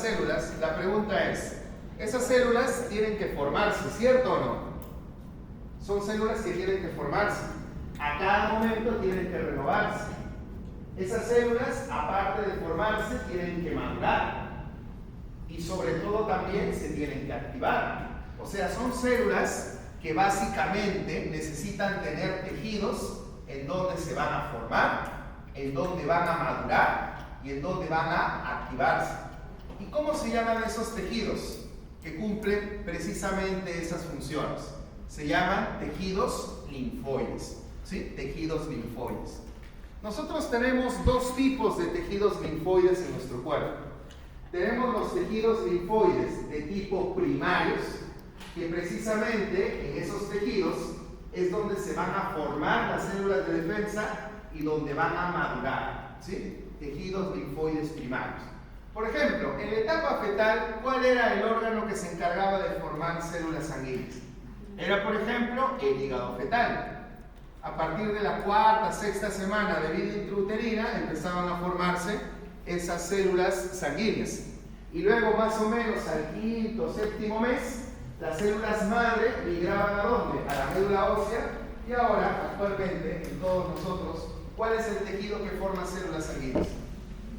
células, la pregunta es, esas células tienen que formarse, ¿cierto o no? Son células que tienen que formarse. A cada momento tienen que renovarse. Esas células, aparte de formarse, tienen que madurar. Y sobre todo también se tienen que activar. O sea, son células que básicamente necesitan tener tejidos en donde se van a formar, en donde van a madurar y en donde van a activarse. ¿Y cómo se llaman esos tejidos que cumplen precisamente esas funciones? Se llaman tejidos linfoides, ¿sí? Tejidos linfoides. Nosotros tenemos dos tipos de tejidos linfoides en nuestro cuerpo. Tenemos los tejidos linfoides de tipo primarios, que precisamente en esos tejidos es donde se van a formar las células de defensa y donde van a madurar, ¿sí? Tejidos linfoides primarios. Por ejemplo, en la etapa fetal, ¿cuál era el órgano que se encargaba de formar células sanguíneas? Era, por ejemplo, el hígado fetal. A partir de la cuarta, sexta semana de vida intrauterina empezaban a formarse esas células sanguíneas. Y luego, más o menos al quinto, séptimo mes, las células madre migraban ¿a dónde? A la médula ósea. Y ahora, actualmente, en todos nosotros, ¿cuál es el tejido que forma células sanguíneas?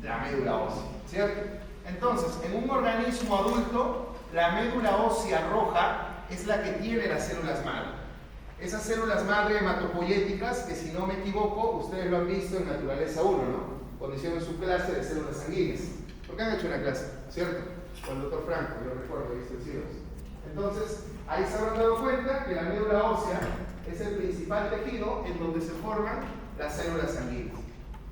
La médula ósea, ¿cierto? Entonces, en un organismo adulto, la médula ósea roja es la que tiene las células madre. Esas células madre hematopoyéticas, que si no me equivoco, ustedes lo han visto en Naturaleza 1, ¿no? Cuando hicieron su clase de células sanguíneas. Porque han hecho una clase, ¿cierto? Con el doctor Franco, yo recuerdo, ¿viste? Entonces, ahí se habrán dado cuenta que la médula ósea es el principal tejido en donde se forman las células sanguíneas.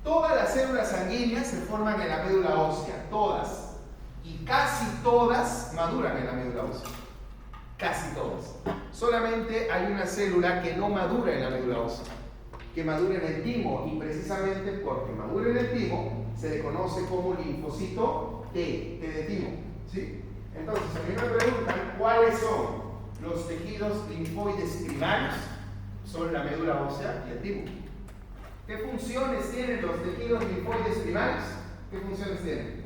Todas las células sanguíneas se forman en la médula ósea, todas. Y casi todas maduran en la médula ósea. Casi todas. Solamente hay una célula que no madura en la médula ósea, que madura en el timo, y precisamente porque madura en el timo, se le conoce como linfocito T, T de timo, ¿sí? Entonces, a mí me preguntan cuáles son los tejidos linfoides primarios. Son la médula ósea y el timo. ¿Qué funciones tienen los tejidos linfoides primarios? ¿Qué funciones tienen?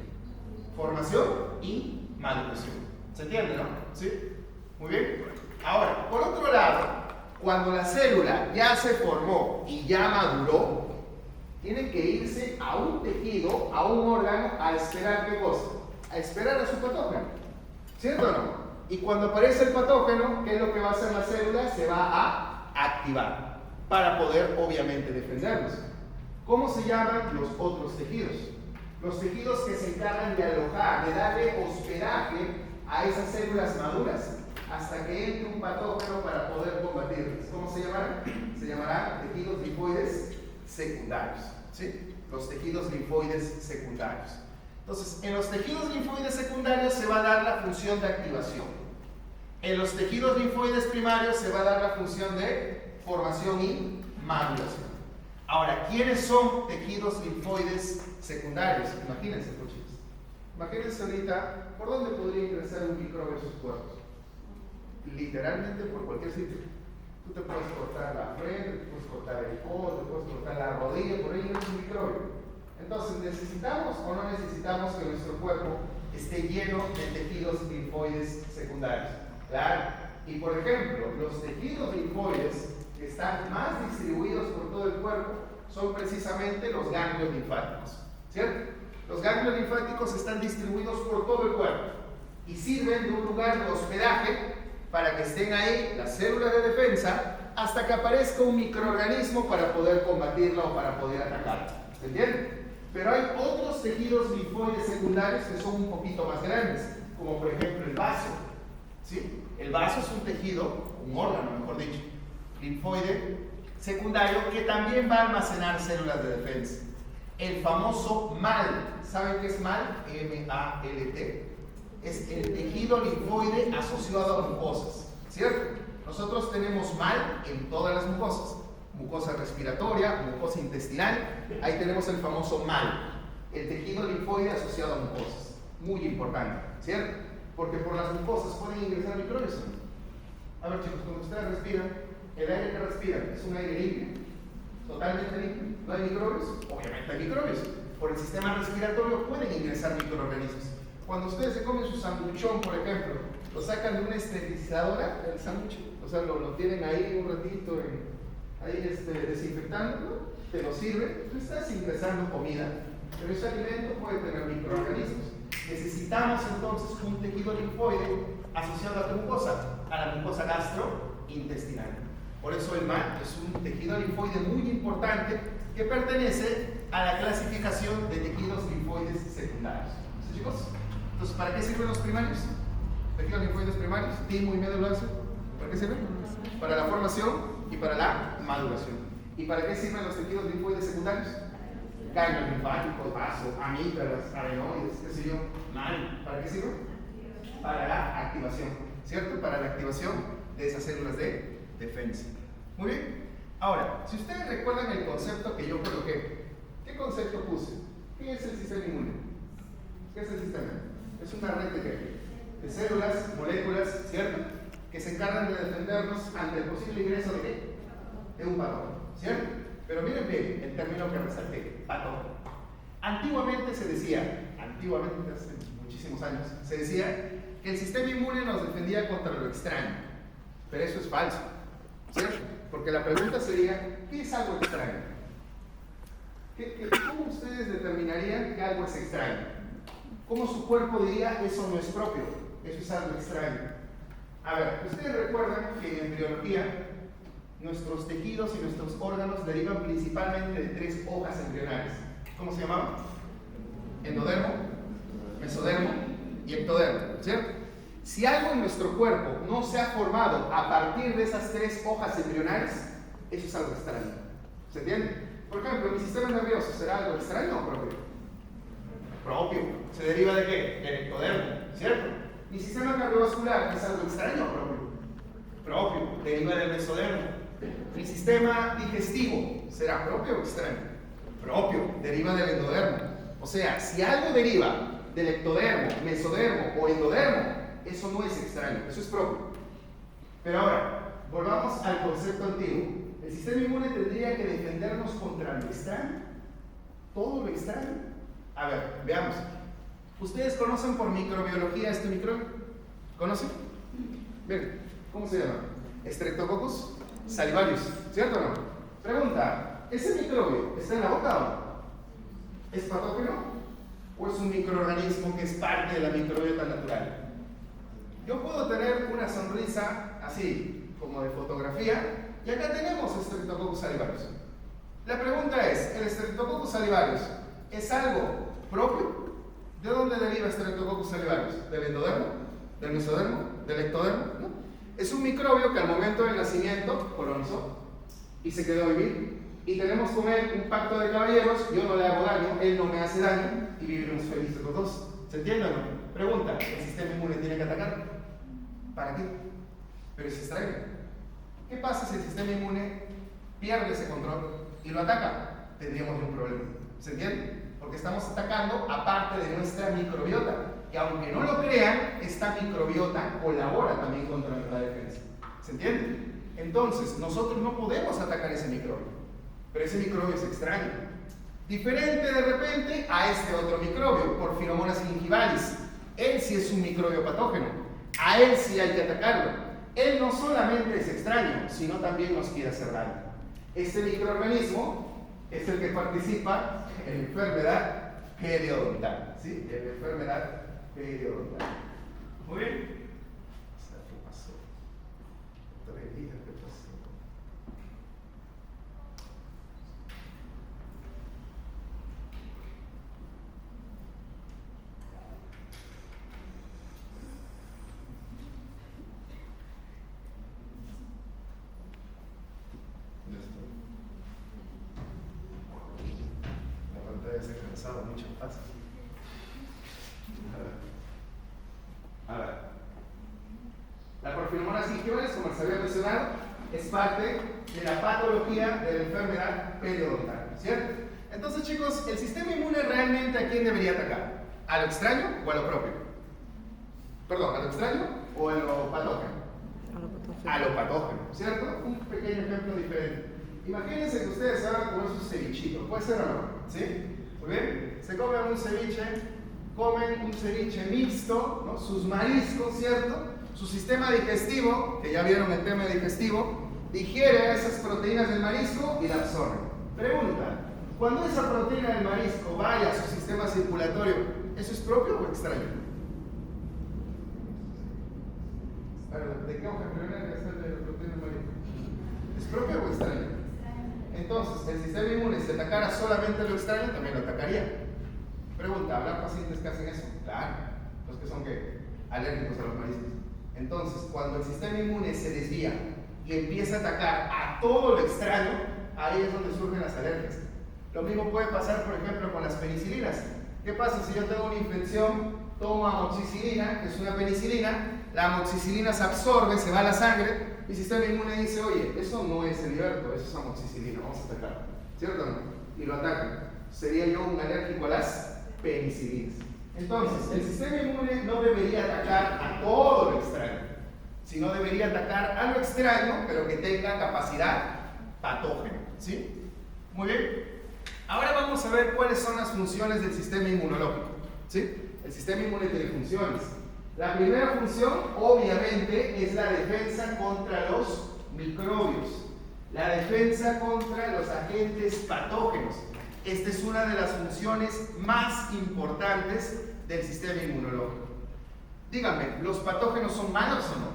Formación y maduración. ¿Se entiende, no? ¿Sí? Muy bien. Ahora, por otro lado, cuando la célula ya se formó y ya maduró, tiene que irse a un tejido, a un órgano, a esperar ¿qué cosa? A esperar a su patógeno. ¿Cierto o no? Y cuando aparece el patógeno, ¿qué es lo que va a hacer la célula? Se va a activar para poder, obviamente, defendernos. ¿Cómo se llaman los otros tejidos? Los tejidos que se encargan de alojar, de darle hospedaje a esas células maduras hasta que entre un patógeno para poder combatirlas. ¿Cómo se llamarán? Se llamarán tejidos linfoides secundarios, ¿sí? Los tejidos linfoides secundarios. Entonces, en los tejidos linfoides secundarios se va a dar la función de activación. En los tejidos linfoides primarios se va a dar la función de formación y maduración. Ahora, ¿quiénes son tejidos linfoides secundarios? Imagínense, chicos. Imagínense ahorita, ¿por dónde podría ingresar un microbio a sus cuerpos? Literalmente por cualquier sitio. Tú te puedes cortar la frente, te puedes cortar el codo, te puedes cortar la rodilla, por ahí ingresa un microbio. Entonces, ¿necesitamos o no necesitamos que nuestro cuerpo esté lleno de tejidos linfoides secundarios? Claro. Y por ejemplo, los tejidos linfoides que están más distribuidos por todo el cuerpo son precisamente los ganglios linfáticos, ¿cierto? Los ganglios linfáticos están distribuidos por todo el cuerpo y sirven de un lugar de hospedaje para que estén ahí las células de defensa hasta que aparezca un microorganismo para poder combatirla o para poder atacarla. ¿Se entiende? Pero hay otros tejidos linfoides secundarios que son un poquito más grandes, como por ejemplo el vaso, ¿sí? El vaso es un tejido, un órgano mejor dicho, linfoide secundario que también va a almacenar células de defensa. El famoso MALT, ¿saben qué es MALT? M-A-L-T. Es el tejido linfoide asociado a mucosas, ¿cierto? Nosotros tenemos MALT en todas las mucosas. Mucosa respiratoria, mucosa intestinal, ahí tenemos el famoso MALT, el tejido linfoide asociado a mucosas. Muy importante, ¿cierto? Porque por las mucosas pueden ingresar microbios. A ver, chicos, cuando ustedes respiran, el aire que respiran es un aire limpio, totalmente limpio. ¿No hay microbios? Obviamente hay microbios. Por el sistema respiratorio pueden ingresar microorganismos. Cuando ustedes se comen su sanduchón, por ejemplo, lo sacan de una esterilizadora, el sándwich, o sea, lo tienen ahí un ratito, desinfectándolo, te lo sirven, tú estás ingresando comida, pero ese alimento puede tener microorganismos. Necesitamos entonces un tejido linfoide asociado a la mucosa gastrointestinal. Por eso el MAC es un tejido linfoide muy importante que pertenece a la clasificación de tejidos linfoides secundarios. ¿Sí, chicos? Entonces, ¿para qué sirven los primarios? Tejidos linfoides primarios, timo y médula ósea. ¿Para qué sirven? Para la formación y para la maduración. ¿Y para qué sirven los tejidos linfoides secundarios? Ganglios linfáticos, vasos, amígdalas, adenoides, qué sé yo. ¿Para qué sirven? Para la activación, ¿cierto? Para la activación de esas células de defensa. Muy bien. Ahora, si ustedes recuerdan el concepto que yo coloqué, ¿qué concepto puse? ¿Qué es el sistema inmune? ¿Qué es el sistema? Es una red de células, moléculas, ¿cierto? Que se encargan de defendernos ante el posible ingreso de ¿qué? De un patógeno, ¿cierto? Pero miren bien el término que resalté, patógeno. Antiguamente se decía, hace muchísimos años, se decía que el sistema inmune nos defendía contra lo extraño. Pero eso es falso, ¿cierto? Porque la pregunta sería, ¿qué es algo extraño? ¿Cómo ustedes determinarían que algo es extraño? ¿Cómo su cuerpo diría, eso no es propio, eso es algo extraño? A ver, ustedes recuerdan que en embriología nuestros tejidos y nuestros órganos derivan principalmente de 3 hojas embrionales. ¿Cómo se llamaban? Endodermo, mesodermo y ectodermo, ¿cierto? Si algo en nuestro cuerpo no se ha formado a partir de esas 3 hojas embrionales, eso es algo extraño. ¿Se entiende? Por ejemplo, mi sistema nervioso, ¿será algo extraño o propio? Propio. ¿Se deriva de qué? Del ectodermo, ¿cierto? Mi sistema cardiovascular, ¿es algo extraño o propio? Propio. Deriva del mesodermo. Mi sistema digestivo, ¿será propio o extraño? Propio. Deriva del endodermo. O sea, si algo deriva del ectodermo, mesodermo o endodermo, eso no es extraño, eso es propio. Pero ahora, volvamos al concepto antiguo. El sistema inmune tendría que defendernos contra lo extraño, todo lo extraño. A ver, veamos. ¿Ustedes conocen por microbiología este microbio? ¿Conocen? Bien, ¿cómo se llama? Streptococcus salivarius, ¿cierto o no? Pregunta, ¿ese microbio está en la boca o no? ¿Es patógeno o es un microorganismo que es parte de la microbiota natural? Yo puedo tener una sonrisa así, como de fotografía, y acá tenemos Streptococcus salivarius. La pregunta es, ¿el Streptococcus salivarius es algo propio? ¿De dónde deriva Streptococcus salivarius? ¿Del endodermo? ¿Del mesodermo? ¿Del ectodermo? ¿No? Es un microbio que al momento del nacimiento colonizó y se quedó a vivir. Y tenemos con él un pacto de caballeros, yo no le hago daño, él no me hace daño y viviremos felices los dos. ¿Se entiende o no? Pregunta, ¿el sistema inmune tiene que atacar? ¿Para qué? Pero es extraño. ¿Qué pasa si el sistema inmune pierde ese control y lo ataca? Tendríamos un problema. ¿Se entiende? Porque estamos atacando a parte de nuestra microbiota, que aunque no lo crean, esta microbiota colabora también contra la defensa. ¿Se entiende? Entonces, nosotros no podemos atacar ese microbio, pero ese microbio es extraño. Diferente de repente a este otro microbio, Porphyromonas gingivalis. Él sí es un microbio patógeno. A él sí hay que atacarlo. Él no solamente es extraño, sino también nos quiere hacer daño. Este microorganismo es el que participa en la enfermedad periodontal. ¿Sí? En la enfermedad periodontal. Muy bien. ¿Qué pasó? ¿Qué pasó? La pantalla se ha cansado mucho fácil. A ver. La Porphyromonas gingivalis, como les había mencionado, es parte de la patología de la enfermedad periodontal, ¿cierto? Entonces, chicos, ¿el sistema inmune realmente a quién debería atacar? ¿A lo extraño o a lo propio? Perdón, ¿a lo extraño o a lo patógeno? A lo patógeno, ¿cierto? Un pequeño ejemplo diferente. Imagínense que ustedes van a comer su cevichito, ¿puede ser o no? ¿Sí? Muy bien. Se comen un ceviche comen un ceviche mixto, ¿no? Sus mariscos, ¿cierto? Su sistema digestivo, que ya vieron el tema digestivo, digiere esas proteínas del marisco y la absorbe. Pregunta, cuando esa proteína del marisco vaya a su sistema circulatorio, ¿eso es propio o extraño? ¿De qué hoja embrionaria está la proteína del marisco? ¿Es propio o extraño? Entonces, el sistema inmune, si atacara solamente lo extraño, también lo atacaría. Pregunta, ¿habrá pacientes que hacen eso? Claro, los que son ¿qué? Alérgicos a los mariscos. Entonces, cuando el sistema inmune se desvía y empieza a atacar a todo lo extraño, ahí es donde surgen las alergias. Lo mismo puede pasar, por ejemplo, con las penicilinas. ¿Qué pasa si yo tengo una infección, tomo amoxicilina, que es una penicilina, la amoxicilina se absorbe, se va a la sangre, mi sistema inmune dice, oye, eso no es Heliberto, eso es amoxicilina, vamos a atacar, ¿cierto o no? Y lo atacan. Sería yo un alérgico a las penicilinas. Entonces, el sistema inmune no debería atacar a todo lo extraño, sino debería atacar a lo extraño, pero que tenga capacidad patógena, ¿sí? Muy bien. Ahora vamos a ver cuáles son las funciones del sistema inmunológico, ¿sí? El sistema inmune tiene funciones. La primera función, obviamente, es la defensa contra los microbios, la defensa contra los agentes patógenos. Esta es una de las funciones más importantes del sistema inmunológico. Díganme, ¿los patógenos son malos o no?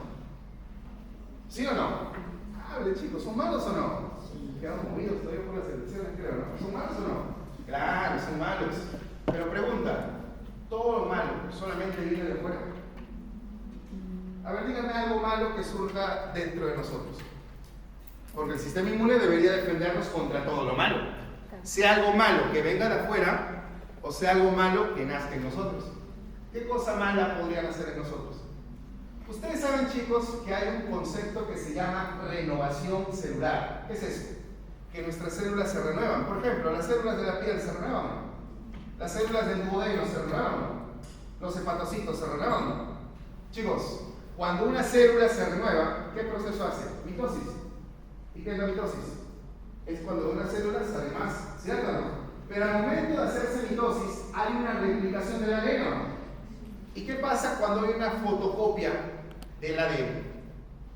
¿Sí o no? Hable, chicos, ¿son malos o no? Quedamos movidos todavía por las elecciones, creo, ¿no? ¿Son malos o no? Claro, son malos. Pero pregunta, ¿todo lo malo solamente viene de fuera? A ver, díganme algo malo que surja dentro de nosotros. Porque el sistema inmune debería defendernos contra todo lo malo. Sea algo malo que venga de afuera o sea algo malo que nazca en nosotros. ¿Qué cosa mala podría nacer en nosotros? Ustedes saben, chicos, que hay un concepto que se llama renovación celular. ¿Qué es eso? Que nuestras células se renuevan. Por ejemplo, las células de la piel se renuevan, ¿no? Las células del duodeno se renuevan, ¿no? Los hepatocitos se renuevan, ¿no? Chicos, cuando una célula se renueva, ¿qué proceso hace? Mitosis. ¿Y qué es la mitosis? Es cuando una célula sale más, ¿cierto o no? Pero al momento de hacerse mitosis, hay una replicación del ADN, ¿no? ¿Y qué pasa cuando hay una fotocopia del ADN?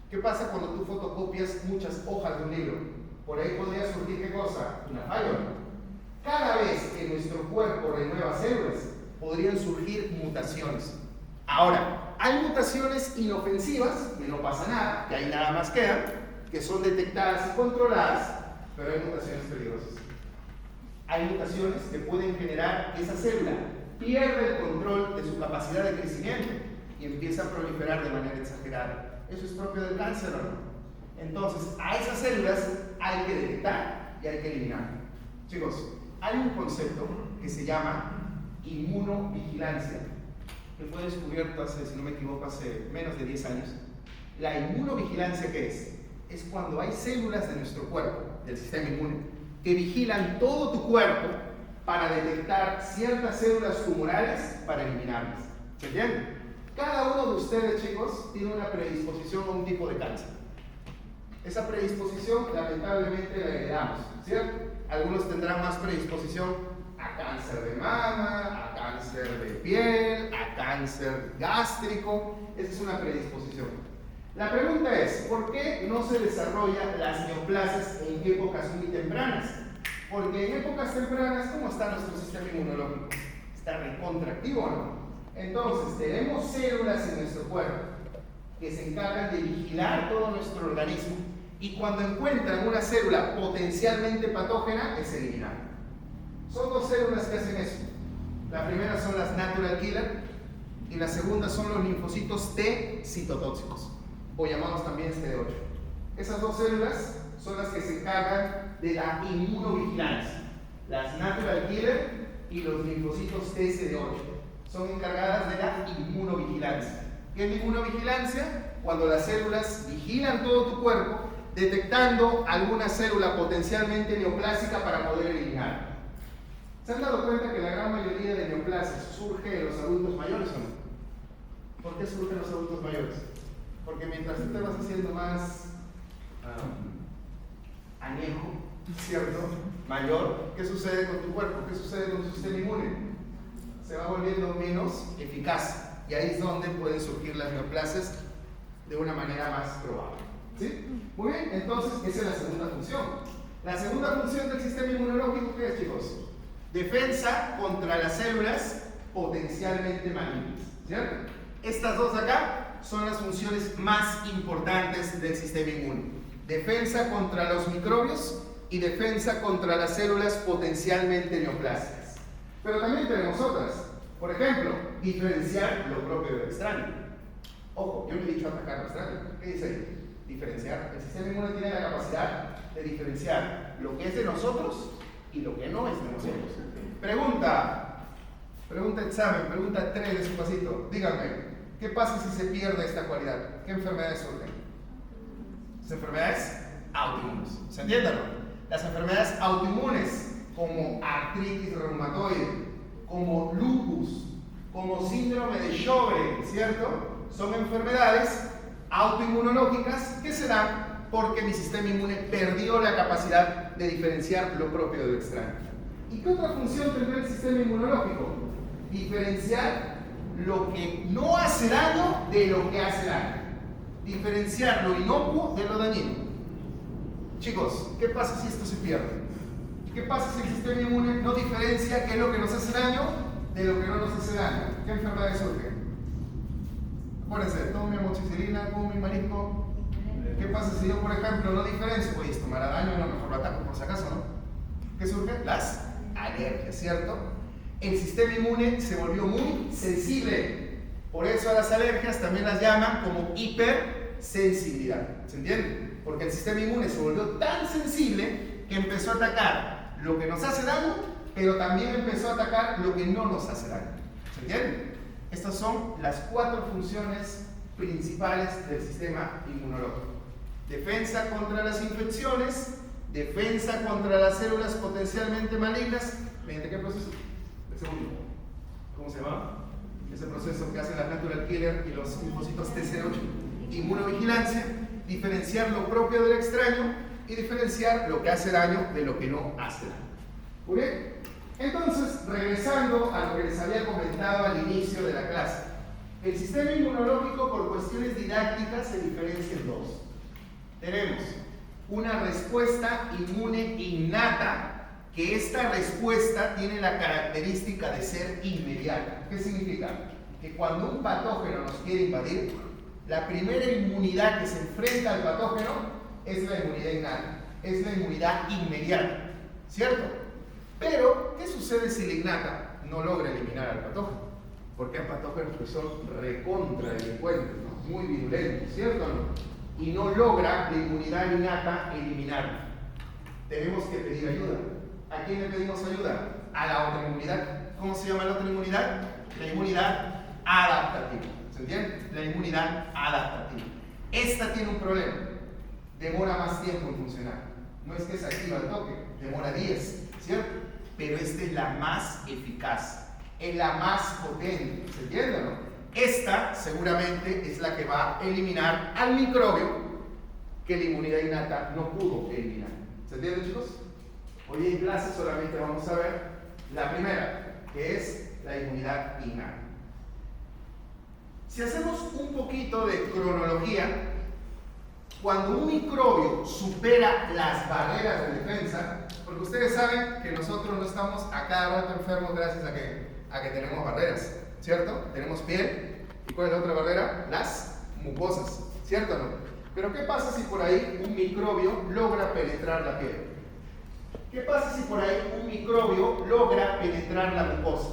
¿Qué pasa cuando tú fotocopias muchas hojas de un libro? Por ahí podría surgir, ¿qué cosa? Una falla, ¿no? Cada vez que nuestro cuerpo renueva células, podrían surgir mutaciones. Ahora, hay mutaciones inofensivas, que no pasa nada, que ahí nada más quedan, que son detectadas y controladas, pero hay mutaciones peligrosas. Hay mutaciones que pueden generar que esa célula pierde el control de su capacidad de crecimiento y empieza a proliferar de manera exagerada. Eso es propio del cáncer, ¿o no? Entonces, a esas células hay que detectar y hay que eliminar. Chicos, hay un concepto que se llama inmunovigilancia, que fue descubierto hace, si no me equivoco, hace menos de 10 años. La inmunovigilancia, ¿qué es? Es cuando hay células de nuestro cuerpo, del sistema inmune, que vigilan todo tu cuerpo para detectar ciertas células tumorales para eliminarlas. ¿Se entiende? Cada uno de ustedes, chicos, tiene una predisposición a un tipo de cáncer. Esa predisposición, lamentablemente, la heredamos, ¿cierto? Algunos tendrán más predisposición a cáncer de mama, a cáncer de piel, a cáncer gástrico. Esa es una predisposición. La pregunta es, ¿por qué no se desarrollan las neoplasias en épocas muy tempranas? Porque en épocas tempranas, ¿cómo está nuestro sistema inmunológico? Está recontractivo, ¿no? Entonces, tenemos células en nuestro cuerpo que se encargan de vigilar todo nuestro organismo y cuando encuentran una célula potencialmente patógena, es eliminada. Son dos células que hacen eso. La primera son las natural killer y la segunda son los linfocitos T citotóxicos, o llamados también CD8. Esas dos células son las que se encargan de la inmunovigilancia. Las natural killer y los linfocitos T CD8 son encargadas de la inmunovigilancia. ¿Qué es la inmunovigilancia? Cuando las células vigilan todo tu cuerpo, detectando alguna célula potencialmente neoplásica para poder eliminarla. ¿Se han dado cuenta que la gran mayoría de neoplasias surge en los adultos mayores o no? ¿Por qué surgen los adultos mayores? Porque mientras tú te vas haciendo más añejo, ¿cierto? Mayor, ¿qué sucede con tu cuerpo? ¿Qué sucede con tu sistema inmune? se va volviendo menos eficaz. Y ahí es donde pueden surgir las neoplasias de una manera más probable. ¿Sí? Muy bien, entonces esa es la segunda función. La segunda función del sistema inmunológico, ¿qué es, chicos? Defensa contra las células potencialmente malignas, ¿cierto? Estas dos de acá son las funciones más importantes del sistema inmune. Defensa contra los microbios y defensa contra las células potencialmente neoplásicas. Pero también tenemos otras. Por ejemplo, diferenciar lo propio del extraño. Ojo, yo no he dicho atacar lo extraño. ¿Qué dice ahí? Diferenciar. El sistema inmune tiene la capacidad de diferenciar lo que es de nosotros y lo que no es de nosotros. Pregunta examen, pregunta 3 de su pasito. Díganme, ¿qué pasa si se pierde esta cualidad? ¿Qué enfermedades surgen? Las enfermedades autoinmunes. ¿Se entiende, no? Las enfermedades autoinmunes, como artritis reumatoide, como lupus, como síndrome de Sjögren, ¿cierto? Son enfermedades autoinmunológicas que se dan porque mi sistema inmune perdió la capacidad de diferenciar lo propio del extraño. ¿Y qué otra función tendrá el sistema inmunológico? Diferenciar lo que no hace daño de lo que hace daño. Diferenciar lo inocuo de lo dañino. Chicos, ¿qué pasa si esto se pierde? ¿Qué pasa si el sistema inmune no diferencia qué es lo que nos hace daño de lo que no nos hace daño? ¿Qué enfermedades surgen? Acuérdense, tomo mi amoxicilina, como mi marisco. ¿Qué pasa si yo, por ejemplo, no diferencio? Oye, esto me hará daño, no, mejor lo ataco por si acaso, ¿no? ¿Qué surgen? Las alergias, ¿cierto? El sistema inmune se volvió muy sensible. Por eso a las alergias también las llaman como hipersensibilidad. ¿Se entiende? Porque el sistema inmune se volvió tan sensible que empezó a atacar lo que nos hace daño, pero también empezó a atacar lo que no nos hace daño. ¿Se entiende? Estas son las 4 funciones principales del sistema inmunológico. Defensa contra las infecciones, defensa contra las células potencialmente malignas. ¿Mediante qué proceso? El segundo. ¿Cómo se llama? Ese proceso que hacen las natural killer y los linfocitos TC8. Inmunovigilancia, diferenciar lo propio del extraño y diferenciar lo que hace daño de lo que no hace daño. ¿Muy bien? Entonces, regresando a lo que les había comentado al inicio de la clase, el sistema inmunológico por cuestiones didácticas se diferencia en dos. Tenemos una respuesta inmune innata, que esta respuesta tiene la característica de ser inmediata. ¿Qué significa? Que cuando un patógeno nos quiere invadir, la primera inmunidad que se enfrenta al patógeno es la inmunidad innata, es la inmunidad inmediata, ¿cierto? Pero, ¿qué sucede si la innata no logra eliminar al patógeno? Porque hay patógenos que son recontradelincuentes, ¿no? Muy virulentos, ¿cierto o no? Y no logra la inmunidad innata eliminarlo. Tenemos que pedir ayuda. ¿A quién le pedimos ayuda? A la otra inmunidad. ¿Cómo se llama la otra inmunidad? La inmunidad adaptativa. ¿Se entiende? La inmunidad adaptativa. Esta tiene un problema. Demora más tiempo en funcionar. No es que se activa al toque, demora días, ¿cierto? Pero esta es la más eficaz, es la más potente. ¿Se entiende o no? Esta seguramente es la que va a eliminar al microbio que la inmunidad innata no pudo eliminar. ¿Se entiende, chicos? Hoy en clase solamente vamos a ver la primera, que es la inmunidad innata. Si hacemos un poquito de cronología, cuando un microbio supera las barreras de defensa, porque ustedes saben que nosotros no estamos a cada rato enfermos gracias a que tenemos barreras, ¿cierto? Tenemos piel, ¿y cuál es la otra barrera? Las mucosas, ¿cierto o no? Pero ¿qué pasa si por ahí un microbio logra penetrar la piel? ¿Qué pasa si por ahí un microbio logra penetrar la mucosa?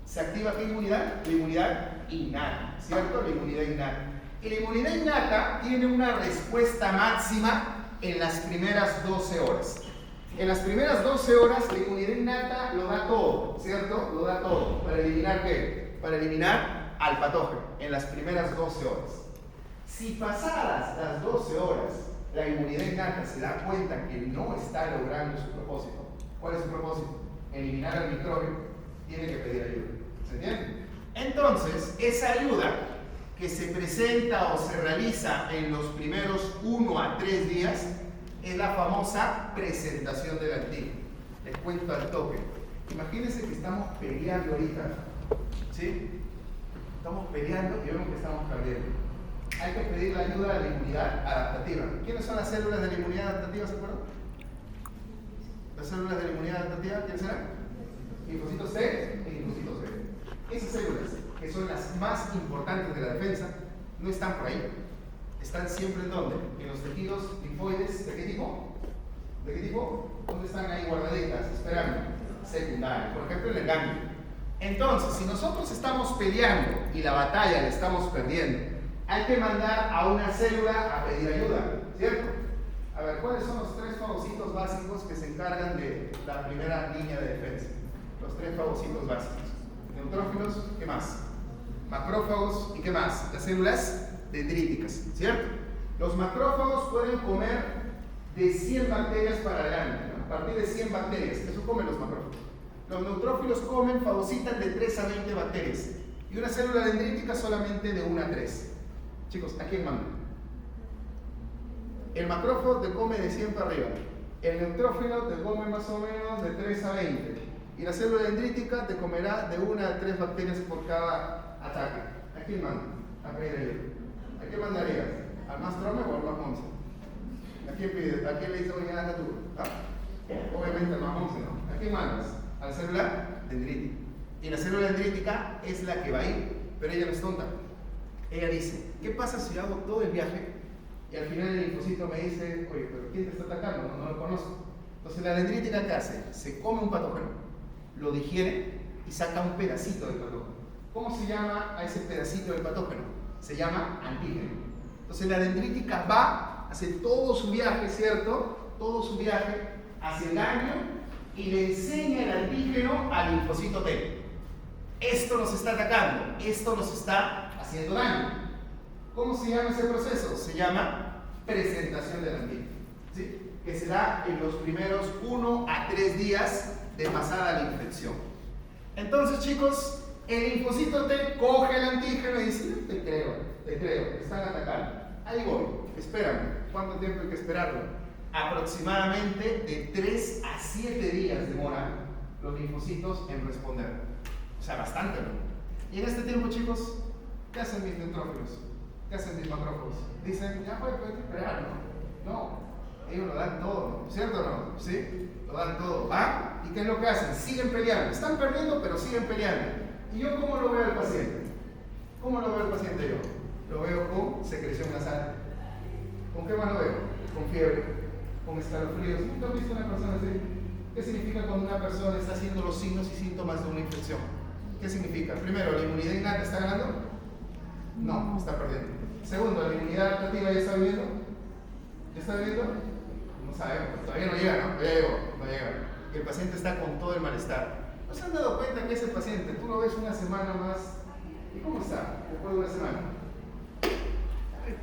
¿Se activa qué inmunidad? La inmunidad innata, ¿cierto? La inmunidad innata. Y la inmunidad innata tiene una respuesta máxima en las primeras 12 horas. En las primeras 12 horas la inmunidad innata lo da todo, ¿cierto? Lo da todo. ¿Para eliminar qué? Para eliminar al patógeno en las primeras 12 horas. Si pasadas las 12 horas la inmunidad innata se da cuenta que no está logrando su propósito, ¿cuál es su propósito? Eliminar al microbio, tiene que pedir ayuda. ¿Se entiende? Entonces, esa ayuda que se presenta o se realiza en los primeros 1 a 3 días es la famosa presentación del antígeno. Les cuento al toque. Imagínense que estamos peleando ahorita, ¿sí? Estamos peleando y vemos que estamos perdiendo. Hay que pedir la ayuda de la inmunidad adaptativa. ¿Quiénes son las células de la inmunidad adaptativa, se acuerdan? Las células de la inmunidad adaptativa, ¿quiénes serán? Linfocitos T y linfocitos B. Esas células, que son las más importantes de la defensa, no están por ahí. Están siempre en ¿dónde? En los tejidos linfoides. ¿De qué tipo? ¿De qué tipo? ¿Dónde están ahí guardaditas? Esperando. Secundario. Por ejemplo, en el ganglio. Entonces, si nosotros estamos peleando y la batalla la estamos perdiendo, hay que mandar a una célula a pedir ayuda, ¿cierto? A ver, ¿cuáles son los 3 fagocitos básicos que se encargan de la primera línea de defensa? Los 3 fagocitos básicos. Neutrófilos, ¿qué más? Macrófagos, ¿y qué más? Las células dendríticas, ¿cierto? Los macrófagos pueden comer de 100 bacterias para adelante, ¿no? A partir de 100 bacterias, eso comen los macrófagos. Los neutrófilos comen, fagocitan de 3 a 20 bacterias. Y una célula dendrítica solamente de 1 a 3. Chicos, ¿a quién manda? El macrófago te come de 100 para arriba. El neutrófilo te come más o menos de 3 a 20. Y la célula dendrítica te comerá de 1 a 3 bacterias por cada ataque. ¿A quién manda? A pedir ayuda. ¿A quién mandarías? ¿Al más trome o al más monce? ¿A quién pides? ¿A quién le dice oye, anda tú? ¿Ah? Obviamente al más monce, ¿no? ¿A quién mandas? A la célula dendrítica. Y la célula dendrítica es la que va a ir, pero ella no es tonta. Ella dice, ¿qué pasa si hago todo el viaje y al final el linfocito me dice, oye, pero ¿quién te está atacando? No lo conozco. Entonces la dendrítica, ¿qué hace? Se come un patógeno, lo digiere y saca un pedacito del patógeno. ¿Cómo se llama a ese pedacito del patógeno? Se llama antígeno. Entonces la dendrítica va, hace todo su viaje, ¿cierto? Todo su viaje hacia el ganglio y le enseña el antígeno al linfocito T. Esto nos está atacando, esto nos está haciendo daño. ¿Cómo se llama ese proceso? Se llama presentación del antígeno, ¿sí? Que se da en los primeros 1 a 3 días de pasada la infección. Entonces, chicos, el linfocito T coge el antígeno y dice, te creo, te están atacando. Ahí voy, espérame. ¿Cuánto tiempo hay que esperarlo? Aproximadamente de 3 a 7 días demoran los linfocitos en responder. O sea, bastante, ¿no? Y en este tiempo, chicos, ¿qué hacen mis neutrófilos? ¿Qué hacen mis macrófagos? Dicen, ya pues, hay que esperar, ¿no? No, ellos lo dan todo, ¿no? ¿Cierto o no? ¿Sí? Lo dan todo. ¿Va? ¿Y qué es lo que hacen? Siguen peleando. Están perdiendo, pero siguen peleando. ¿Y yo cómo lo veo al paciente? ¿Cómo lo veo al paciente yo? Lo veo con secreción nasal. ¿Con qué más lo veo? Con fiebre, con escalofríos. ¿Nunca has visto una persona así? ¿Qué significa cuando una persona está haciendo los signos y síntomas de una infección? ¿Qué significa? Primero, ¿la inmunidad innata está ganando? No, está perdiendo. Segundo, ¿la inmunidad adaptativa ya está viviendo? ¿Ya está viviendo? No sabemos, todavía no llega, ¿no? No llega. Y el paciente está con todo el malestar. ¿No se han dado cuenta que ese paciente, tú lo ves una semana más, ¿y cómo está después de una semana?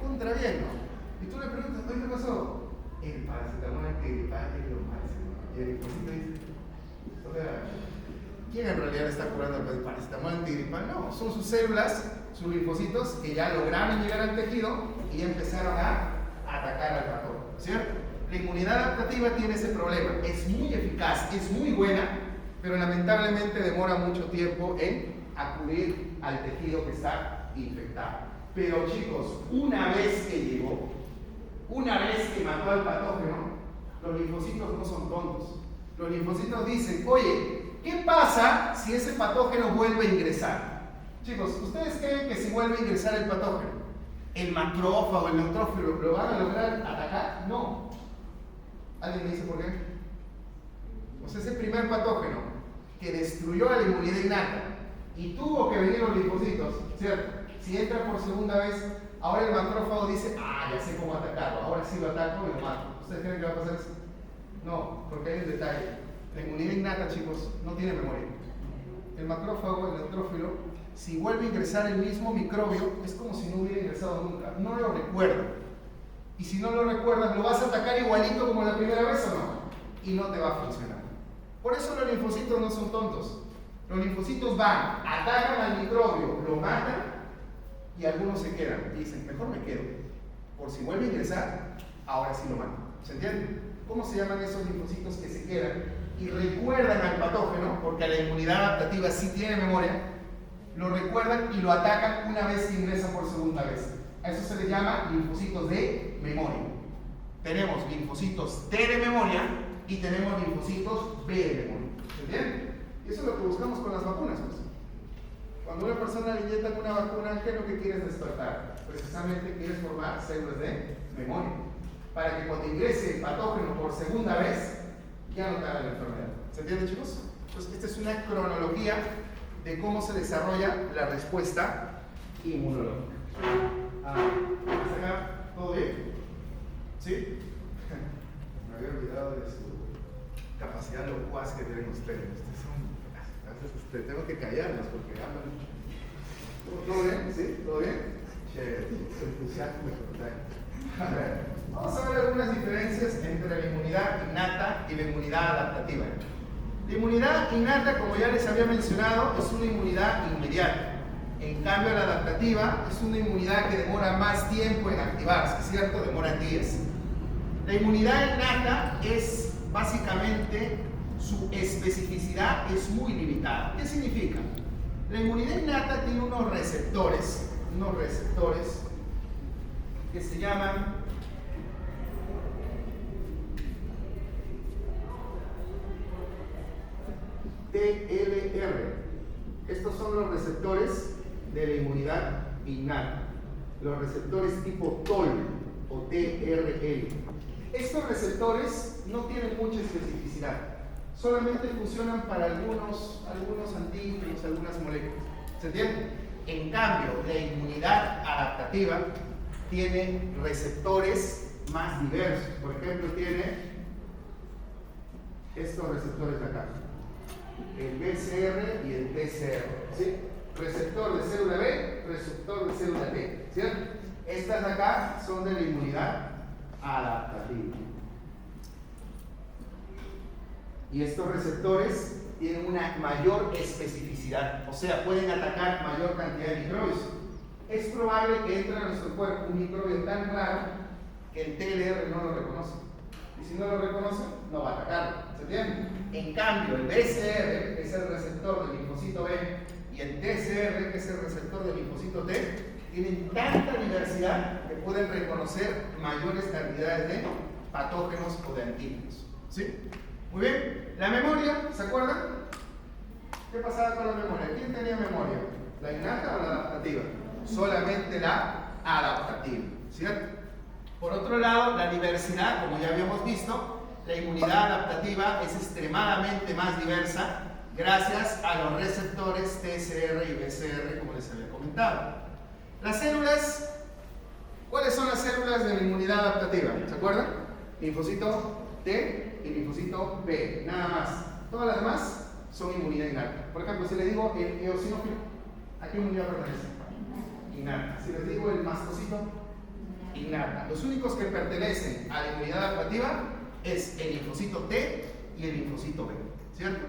Contra bien, ¿no? Y tú le preguntas, ¿qué pasó? El paracetamol antigripal es lo máximo. Y el paciente dice, o sea, ¿quién en realidad está curando el paracetamol antigripal? No, son sus células, sus linfocitos que ya lograron llegar al tejido y ya empezaron a atacar al patógeno, ¿cierto? La inmunidad adaptativa tiene ese problema, es muy eficaz, es muy buena, pero lamentablemente demora mucho tiempo en acudir al tejido que está infectado. Pero chicos, una vez que llegó, una vez que mató al patógeno, los linfocitos no son tontos. Los linfocitos dicen, oye, ¿qué pasa si ese patógeno vuelve a ingresar? Chicos, ¿ustedes creen que si vuelve a ingresar el patógeno, el macrófago, el neutrófilo, lo van a lograr atacar? No. ¿Alguien me dice por qué? O sea, ese primer patógeno que destruyó a la inmunidad innata y tuvo que venir los linfocitos, ¿cierto? Si entra por segunda vez, ahora el macrófago dice, ya sé cómo atacarlo, ahora sí lo ataco y lo mato. ¿Ustedes creen que va a pasar eso? No, porque hay un detalle. La inmunidad innata, chicos, no tiene memoria. El macrófago, el neutrófilo, si vuelve a ingresar el mismo microbio, es como si no hubiera ingresado nunca. No lo recuerda. Y si no lo recuerdas, ¿lo vas a atacar igualito como la primera vez o no? Y no te va a funcionar. Por eso los linfocitos no son tontos. Los linfocitos van, atacan al microbio, lo matan y algunos se quedan. Y dicen, mejor me quedo. Por si vuelve a ingresar, ahora sí lo mato. ¿Se entiende? ¿Cómo se llaman esos linfocitos que se quedan y recuerdan al patógeno, porque la inmunidad adaptativa sí tiene memoria, lo recuerdan y lo atacan una vez que ingresa por segunda vez. A eso se le llama linfocitos de memoria. Tenemos linfocitos T de memoria y tenemos linfocitos B de memoria. ¿Se entiende? Y eso es lo que buscamos con las vacunas, pues. Cuando una persona le inyectan una vacuna, ¿qué es lo que quieres despertar? Precisamente quieres formar células de memoria, para que cuando ingrese el patógeno por segunda vez, ya no te haga la enfermedad. ¿Se entiende, chicos? Pues esta es una cronología de cómo se desarrolla la respuesta inmunológica. ¿Hasta acá? ¿Todo bien? ¿Sí? Me había olvidado de su capacidad locuaz que tienen ustedes. A veces tengo que callarlos porque hablan mucho. ¿Todo bien? ¿Sí? ¿Todo bien? Chévere, su entusiasmo es total. A ver, vamos a ver algunas diferencias entre la inmunidad innata y la inmunidad adaptativa. La inmunidad innata, como ya les había mencionado, es una inmunidad inmediata. En cambio, la adaptativa es una inmunidad que demora más tiempo en activarse, ¿cierto? Demora días. La inmunidad innata es básicamente, su especificidad es muy limitada. ¿Qué significa? La inmunidad innata tiene unos receptores que se llaman TLR. Estos son los receptores de la inmunidad innata, los receptores tipo TOL o TRL. Estos receptores no tienen mucha especificidad, solamente funcionan para algunos antígenos, algunas moléculas. ¿Se entiende? En cambio, la inmunidad adaptativa tiene receptores más diversos. Por ejemplo, tiene estos receptores de acá, el BCR y el TCR, ¿sí? Receptor de célula B, receptor de célula T, ¿cierto? Estas de acá son de la inmunidad adaptativa. Y estos receptores tienen una mayor especificidad, o sea, pueden atacar mayor cantidad de microbios. Es probable que entre a nuestro cuerpo un microbio tan raro que el TLR no lo reconoce. Y si no lo reconoce, no va a atacarlo. ¿Se entiende? En cambio, el BCR, que es el receptor del linfocito B, y el TCR, que es el receptor del linfocito T, tienen tanta diversidad que pueden reconocer mayores cantidades de patógenos o de antígenos. ¿Sí? Muy bien. La memoria, ¿se acuerdan? ¿Qué pasaba con la memoria? ¿Quién tenía memoria? ¿La innata o la adaptativa? Solamente la adaptativa, ¿cierto? Por otro lado, la diversidad, como ya habíamos visto, la inmunidad adaptativa es extremadamente más diversa gracias a los receptores TCR y BCR, como les había comentado. Las células, ¿cuáles son las células de la inmunidad adaptativa? ¿Se acuerdan? Linfocito T y linfocito B, nada más. Todas las demás son inmunidad innata. Por ejemplo, si les digo el eosinófilo, ¿a qué inmunidad pertenece? Innata. Si les digo el mastocito, innata. Los únicos que pertenecen a la inmunidad adaptativa es el linfocito T y el linfocito B, ¿cierto?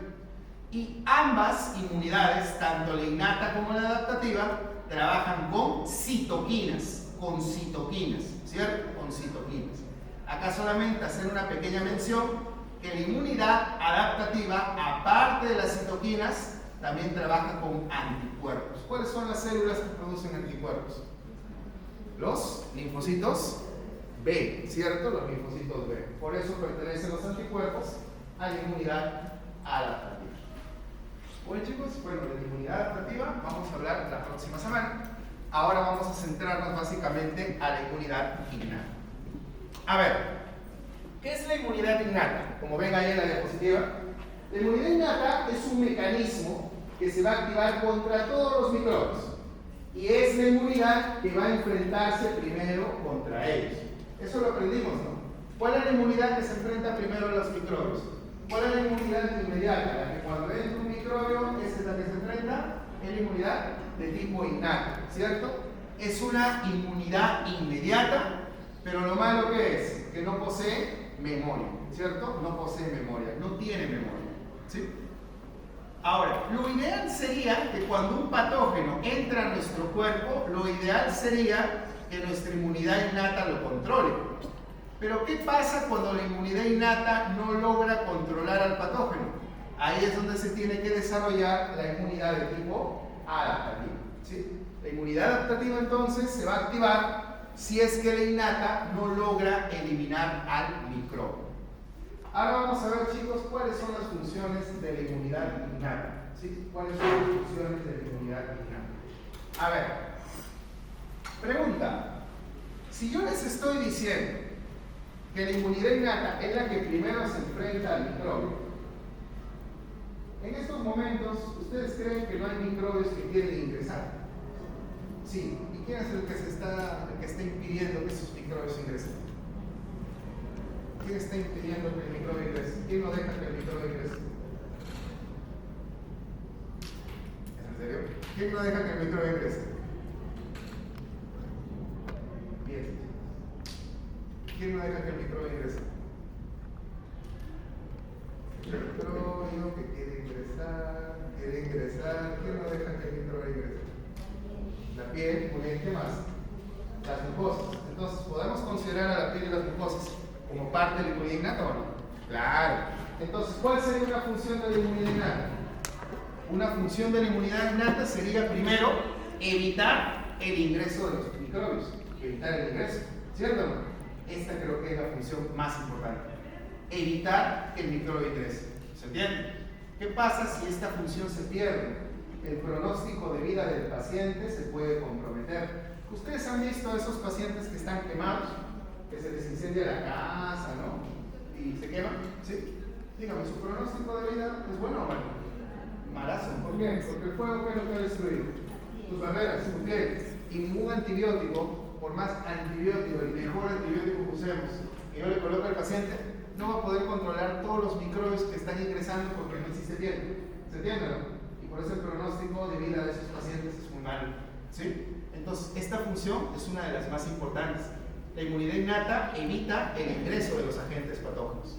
Y ambas inmunidades, tanto la innata como la adaptativa, trabajan con citoquinas, ¿cierto? Con citoquinas. Acá solamente hacer una pequeña mención que la inmunidad adaptativa, aparte de las citoquinas, también trabaja con anticuerpos. ¿Cuáles son las células que producen anticuerpos? Los linfocitos B, ¿cierto? Los linfocitos B. Por eso pertenecen los anticuerpos a la inmunidad adaptativa. Bueno, chicos, bueno, de la inmunidad adaptativa vamos a hablar la próxima semana. Ahora vamos a centrarnos básicamente a la inmunidad innata. A ver, ¿qué es la inmunidad innata? Como ven ahí en la diapositiva, la inmunidad innata es un mecanismo que se va a activar contra todos los microbios. Y es la inmunidad que va a enfrentarse primero contra ellos. Eso lo aprendimos, ¿no? ¿Cuál es la inmunidad que se enfrenta primero a los microbios? ¿Cuál es la inmunidad inmediata? La que cuando entra un microbio, esa es la que se enfrenta, es la inmunidad de tipo innata, ¿cierto? Es una inmunidad inmediata, pero lo malo que es que no posee memoria, ¿cierto? No posee memoria, no tiene memoria, ¿sí? Ahora, lo ideal sería que cuando un patógeno entra a nuestro cuerpo, lo ideal sería que nuestra inmunidad innata lo controle. Pero ¿qué pasa cuando la inmunidad innata no logra controlar al patógeno? Ahí es donde se tiene que desarrollar la inmunidad de tipo adaptativa, ¿sí? La inmunidad adaptativa entonces se va a activar si es que la innata no logra eliminar al microbio. Ahora vamos a ver, chicos, cuáles son las funciones de la inmunidad innata, ¿sí? ¿Cuáles son las funciones de la inmunidad innata? A ver, pregunta. Si yo les estoy diciendo que la inmunidad innata es la que primero se enfrenta al microbio, en estos momentos, ¿ustedes creen que no hay microbios que quieren ingresar? Sí. ¿Y quién es el que está impidiendo que esos microbios ingresen? ¿Quién está impidiendo que el microbio ingrese? ¿Quién no deja que el microbio ingrese? ¿En serio? ¿Quién no deja que el microbio ingrese? Bien. ¿Quién no deja que el microbio ingrese? El microbio que quiere ingresar. ¿Quién no deja que el microbio ingrese? La piel, muy bien, ¿qué más? Las mucosas. Entonces, ¿podemos considerar a la piel y las mucosas como parte de la inmunidad innata o no? Claro. Entonces, ¿cuál sería una función de la inmunidad innata? Una función de la inmunidad innata sería, primero, evitar el ingreso de los microbios. Evitar el ingreso, ¿cierto o no? Esta creo que es la función más importante. Evitar que el microbio ingrese. ¿Se entiende? ¿Qué pasa si esta función se pierde? El pronóstico de vida del paciente se puede comprometer. Ustedes han visto a esos pacientes que están quemados, que se les incendia la casa, ¿no? Y se queman, ¿sí? Dígame, ¿su pronóstico de vida es bueno o malo? Malazo. ¿Por qué? Porque el fuego, ¿qué es lo que ha destruido? Sus barreras, su piel. Y ningún antibiótico, por más antibiótico, el mejor antibiótico que usemos, que yo le coloque al paciente, no va a poder controlar todos los microbios que están ingresando porque no existe piel. ¿Se entiende, no? Por eso el pronóstico de vida de esos pacientes es muy malo, ¿sí? Entonces, esta función es una de las más importantes. La inmunidad innata evita el ingreso de los agentes patógenos.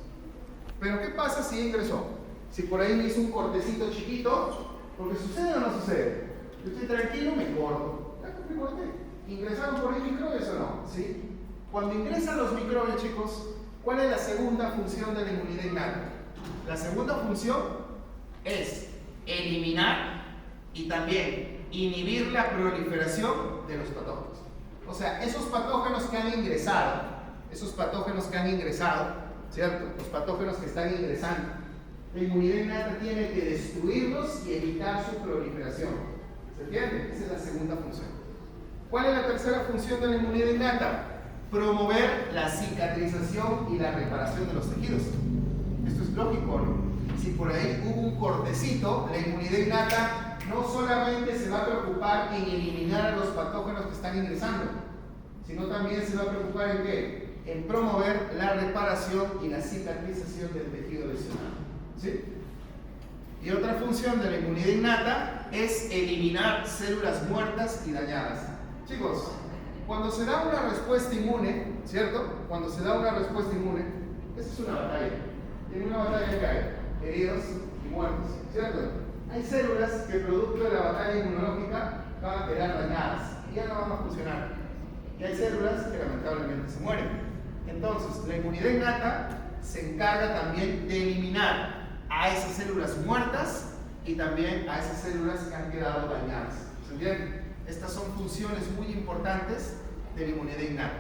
Pero, ¿qué pasa si ingresó? Si por ahí me hizo un cortecito chiquito, porque ¿sucede o no sucede? Yo estoy tranquilo, me corto. ¿Me corté? ¿Ingresaron por ahí microbios o no? ¿Sí? Cuando ingresan los microbios, chicos, ¿cuál es la segunda función de la inmunidad innata? La segunda función es eliminar y también inhibir la proliferación de los patógenos. O sea, esos patógenos que han ingresado, ¿cierto? Los patógenos que están ingresando, la inmunidad innata tiene que destruirlos y evitar su proliferación. ¿Se entiende? Esa es la segunda función. ¿Cuál es la tercera función de la inmunidad innata? Promover la cicatrización y la reparación de los tejidos. Esto es lógico, ¿no? Si por ahí hubo un cortecito, la inmunidad innata no solamente se va a preocupar en eliminar a los patógenos que están ingresando, sino también se va a preocupar en ¿qué? En promover la reparación y la cicatrización del tejido lesionado, ¿sí? Y otra función de la inmunidad innata es eliminar células muertas y dañadas. Chicos, cuando se da una respuesta inmune, ¿cierto? Cuando se da una respuesta inmune, esa es una batalla. En una batalla que hay heridos y muertos, ¿cierto? Hay células que producto de la batalla inmunológica van a quedar dañadas y ya no van a funcionar. Y hay células que lamentablemente se mueren. Entonces, la inmunidad innata se encarga también de eliminar a esas células muertas y también a esas células que han quedado dañadas. ¿Se entiende? Estas son funciones muy importantes de la inmunidad innata.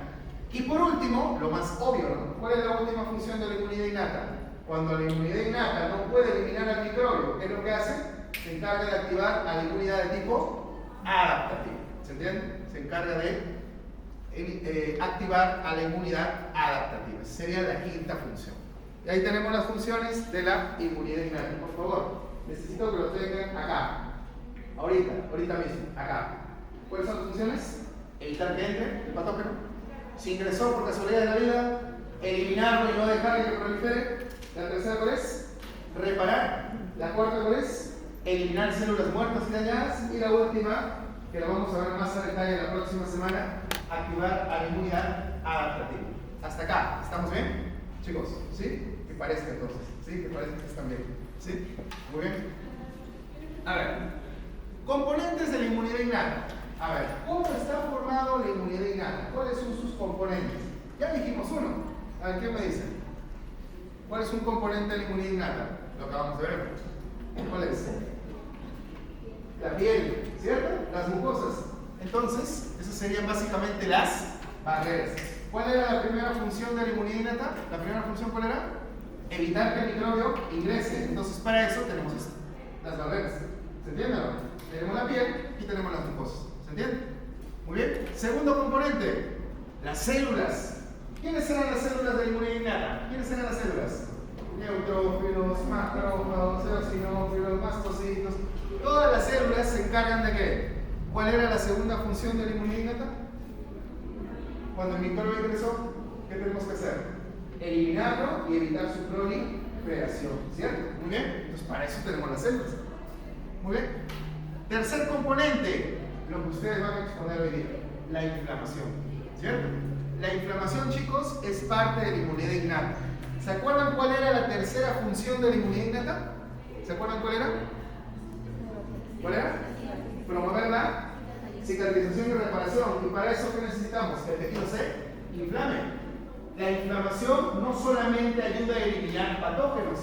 Y por último, lo más obvio, ¿no? ¿Cuál es la última función de la inmunidad innata? Cuando la inmunidad innata no puede eliminar al microbio, ¿qué es lo que hace? Se encarga de activar a la inmunidad de tipo adaptativa. ¿Se entiende? Se encarga de activar a la inmunidad adaptativa. Esa sería la quinta función. Y ahí tenemos las funciones de la inmunidad innata. Por favor, necesito que lo tengan acá. Ahorita mismo, acá. ¿Cuáles son las funciones? Evitar que entre el patógeno. Si ingresó por casualidad de la vida, eliminarlo y no dejar que prolifere. La tercera, ¿cuál es? Reparar. La cuarta, ¿cuál es? Eliminar células muertas y dañadas. Y la última, que la vamos a ver más a detalle la próxima semana, activar a la inmunidad adaptativa. Hasta acá, ¿estamos bien? Chicos, ¿sí? Que parezca entonces, ¿sí? Que parezca que están bien, ¿sí? Muy bien. A ver, componentes de la inmunidad innata. A ver, ¿cómo está formado la inmunidad innata? ¿Cuáles son sus componentes? Ya dijimos uno, A ver, ¿quién me dice? ¿Cuál es un componente de la inmunidad innata? Lo acabamos de ver. ¿Cuál es? La piel, ¿cierto? Las mucosas. Entonces, esas serían básicamente las barreras. ¿Cuál era la primera función de la inmunidad innata? ¿La primera función cuál era? Evitar que el microbio ingrese. Entonces, para eso tenemos esto, las barreras. ¿Se entiende o no? Tenemos la piel y tenemos las mucosas. ¿Se entiende? Muy bien. Segundo componente, las células. ¿Quiénes eran las células de la inmunidad innata? ¿Quiénes eran las células? Neutrófilos, macrófagos, eosinófilos, mastocitos. Todas las células se encargan de ¿qué? ¿Cuál era la segunda función de la inmunidad innata? Cuando el microbio ingresó, ¿qué tenemos que hacer? Eliminarlo y evitar su proliferación, ¿cierto? Muy bien. Entonces, para eso tenemos las células. Muy bien. Tercer componente, lo que ustedes van a exponer hoy día, la inflamación, ¿cierto? La inflamación, chicos, es parte de la inmunidad innata. ¿Se acuerdan cuál era la tercera función de la inmunidad innata? ¿Se acuerdan cuál era? ¿Cuál era? Promover la cicatrización y reparación. ¿Y para eso qué necesitamos? Que el tejido se inflame. La inflamación no solamente ayuda a eliminar patógenos,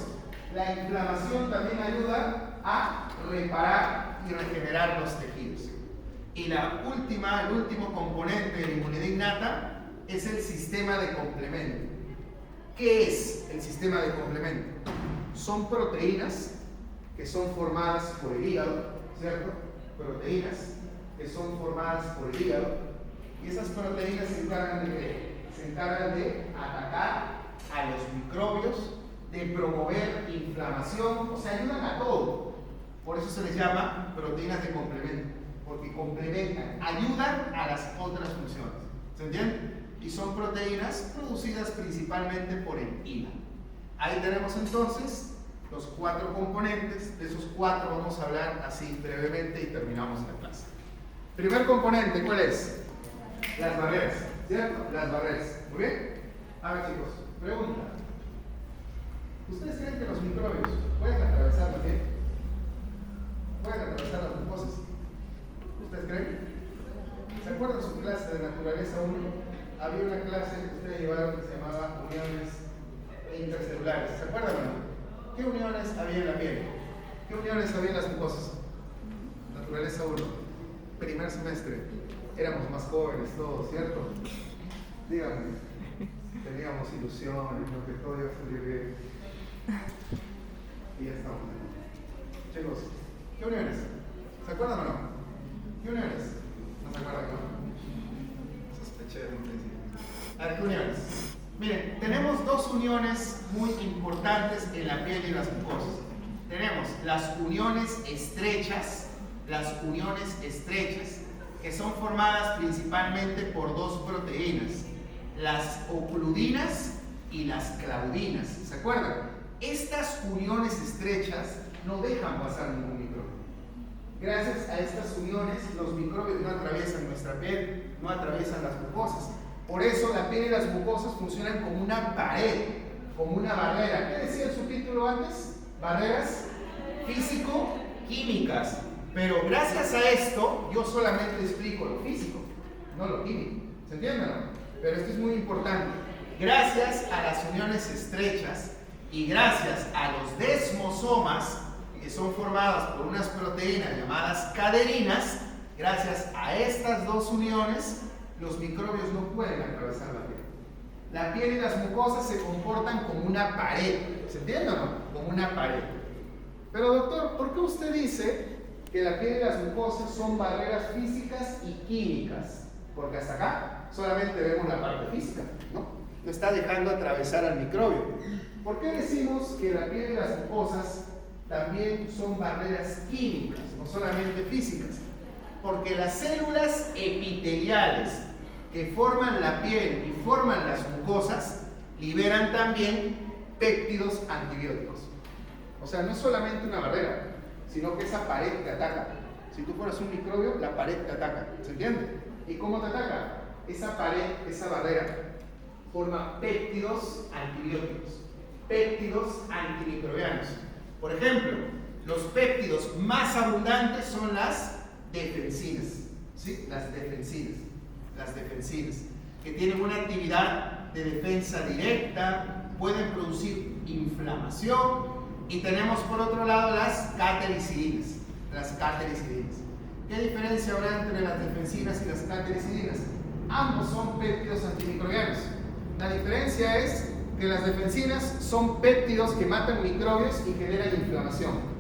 la inflamación también ayuda a reparar y regenerar los tejidos. Y el último componente de la inmunidad innata es el sistema de complemento. ¿Qué es el sistema de complemento? Son proteínas que son formadas por el hígado, ¿cierto? Proteínas que son formadas por el hígado, y esas proteínas se encargan de ¿qué? Se encargan de atacar a los microbios, de promover inflamación, o sea, ayudan a todo. Por eso se les llama proteínas de complemento, porque complementan, ayudan a las otras funciones. ¿Se entiende? Y son proteínas producidas principalmente por el hígado. Ahí tenemos entonces los 4 componentes. De esos 4 vamos a hablar así brevemente y terminamos la clase. Primer componente, ¿cuál es? Las barreras, ¿cierto? Las barreras. ¿Muy bien? A ver, chicos, pregunta. ¿Ustedes creen que los microbios pueden atravesar la piel? ¿Pueden atravesar las mucosas? ¿Ustedes creen? ¿Se acuerdan su clase de naturaleza 1? Había una clase que ustedes llevaron que se llamaba uniones intercelulares. ¿Se acuerdan o no? ¿Qué uniones había en la piel? ¿Qué uniones había en las mucosas? Naturaleza 1. Primer semestre. Éramos más jóvenes todos, ¿cierto? Díganme. Teníamos ilusiones, lo que todo iba a salir bien. Y ya estamos. Chicos, ¿qué uniones? ¿Se acuerdan o no? ¿Qué uniones? ¿No se acuerdan, no? Sospeché de un principio. A ver, ¿qué uniones? Miren, tenemos 2 uniones muy importantes en la piel y las mucosas. Tenemos las uniones estrechas, que son formadas principalmente por 2 proteínas, las ocludinas y las claudinas. ¿Se acuerdan? Estas uniones estrechas no dejan pasar ningún microbio. Gracias a estas uniones, los microbios no atraviesan nuestra piel, no atraviesan las mucosas. Por eso la piel y las mucosas funcionan como una pared, como una barrera. ¿Qué decía el subtítulo antes? Barreras físico-químicas. Pero gracias a esto, yo solamente explico lo físico, no lo químico. ¿Se entiende o no? Pero esto es muy importante. Gracias a las uniones estrechas y gracias a los desmosomas, que son formadas por unas proteínas llamadas caderinas, gracias a estas 2 uniones, los microbios no pueden atravesar la piel. La piel y las mucosas se comportan como una pared. ¿Se entiende o no? Como una pared. Pero doctor, ¿por qué usted dice que la piel y las mucosas son barreras físicas y químicas? Porque hasta acá solamente vemos la parte física, ¿no? No está dejando atravesar al microbio. ¿Por qué decimos que la piel y las mucosas también son barreras químicas, no solamente físicas? Porque las células epiteliales que forman la piel y forman las mucosas liberan también péptidos antibióticos. O sea, no es solamente una barrera, sino que esa pared te ataca. Si tú fueras un microbio, la pared te ataca. ¿Se entiende? ¿Y cómo te ataca? Esa pared, esa barrera, forma péptidos antibióticos, péptidos antimicrobianos. Por ejemplo, los péptidos más abundantes son las defensinas, ¿sí? Las defensinas, que tienen una actividad de defensa directa, pueden producir inflamación. Y tenemos por otro lado las catericidinas. ¿Qué diferencia habrá entre las defensinas y las catericidinas? Ambos son péptidos antimicrobianos. La diferencia es que las defensinas son péptidos que matan microbios y generan inflamación.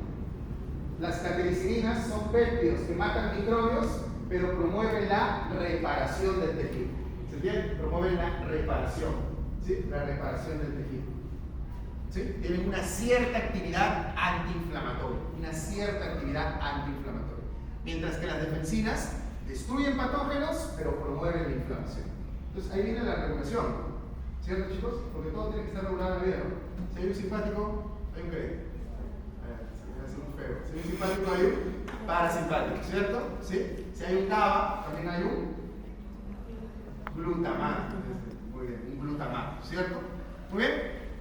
Las catericidinas son péptidos que matan microbios, pero promueven la reparación del tejido. ¿Se entiende? Promueven la reparación. ¿Sí? La reparación del tejido. ¿Sí? Tienen una cierta actividad antiinflamatoria. Mientras que las defensinas destruyen patógenos, pero promueven la inflamación. Entonces ahí viene la regulación. ¿Cierto, chicos? Porque todo tiene que estar regulado en la vida, ¿no? Si hay un simpático, hay un qué. Es un feo. Si hay un simpático, hay un parasimpático, ¿cierto? ¿Sí? Si hay un GABA, también hay un glutamato. Muy bien, un glutamato, ¿cierto? Muy bien.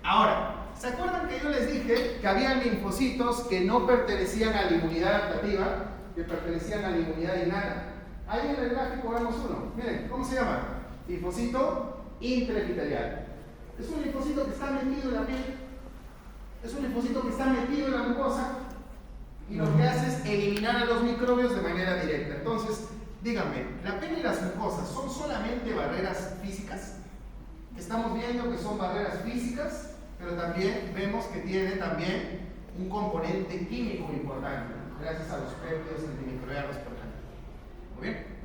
Ahora, ¿se acuerdan que yo les dije que había linfocitos que no pertenecían a la inmunidad adaptativa, que pertenecían a la inmunidad innata? Ahí en el gráfico vemos uno. Miren, ¿cómo se llama? Linfocito intraepitelial. Es un linfocito que está metido en la piel, es un linfocito que está metido en la mucosa y lo que hace es eliminar a los microbios de manera directa. Entonces, díganme, ¿la piel y las mucosas son solamente barreras físicas? Estamos viendo que son barreras físicas, pero también vemos que tiene también un componente químico importante, gracias a los péptidos antimicrobianos, por ejemplo. Muy bien.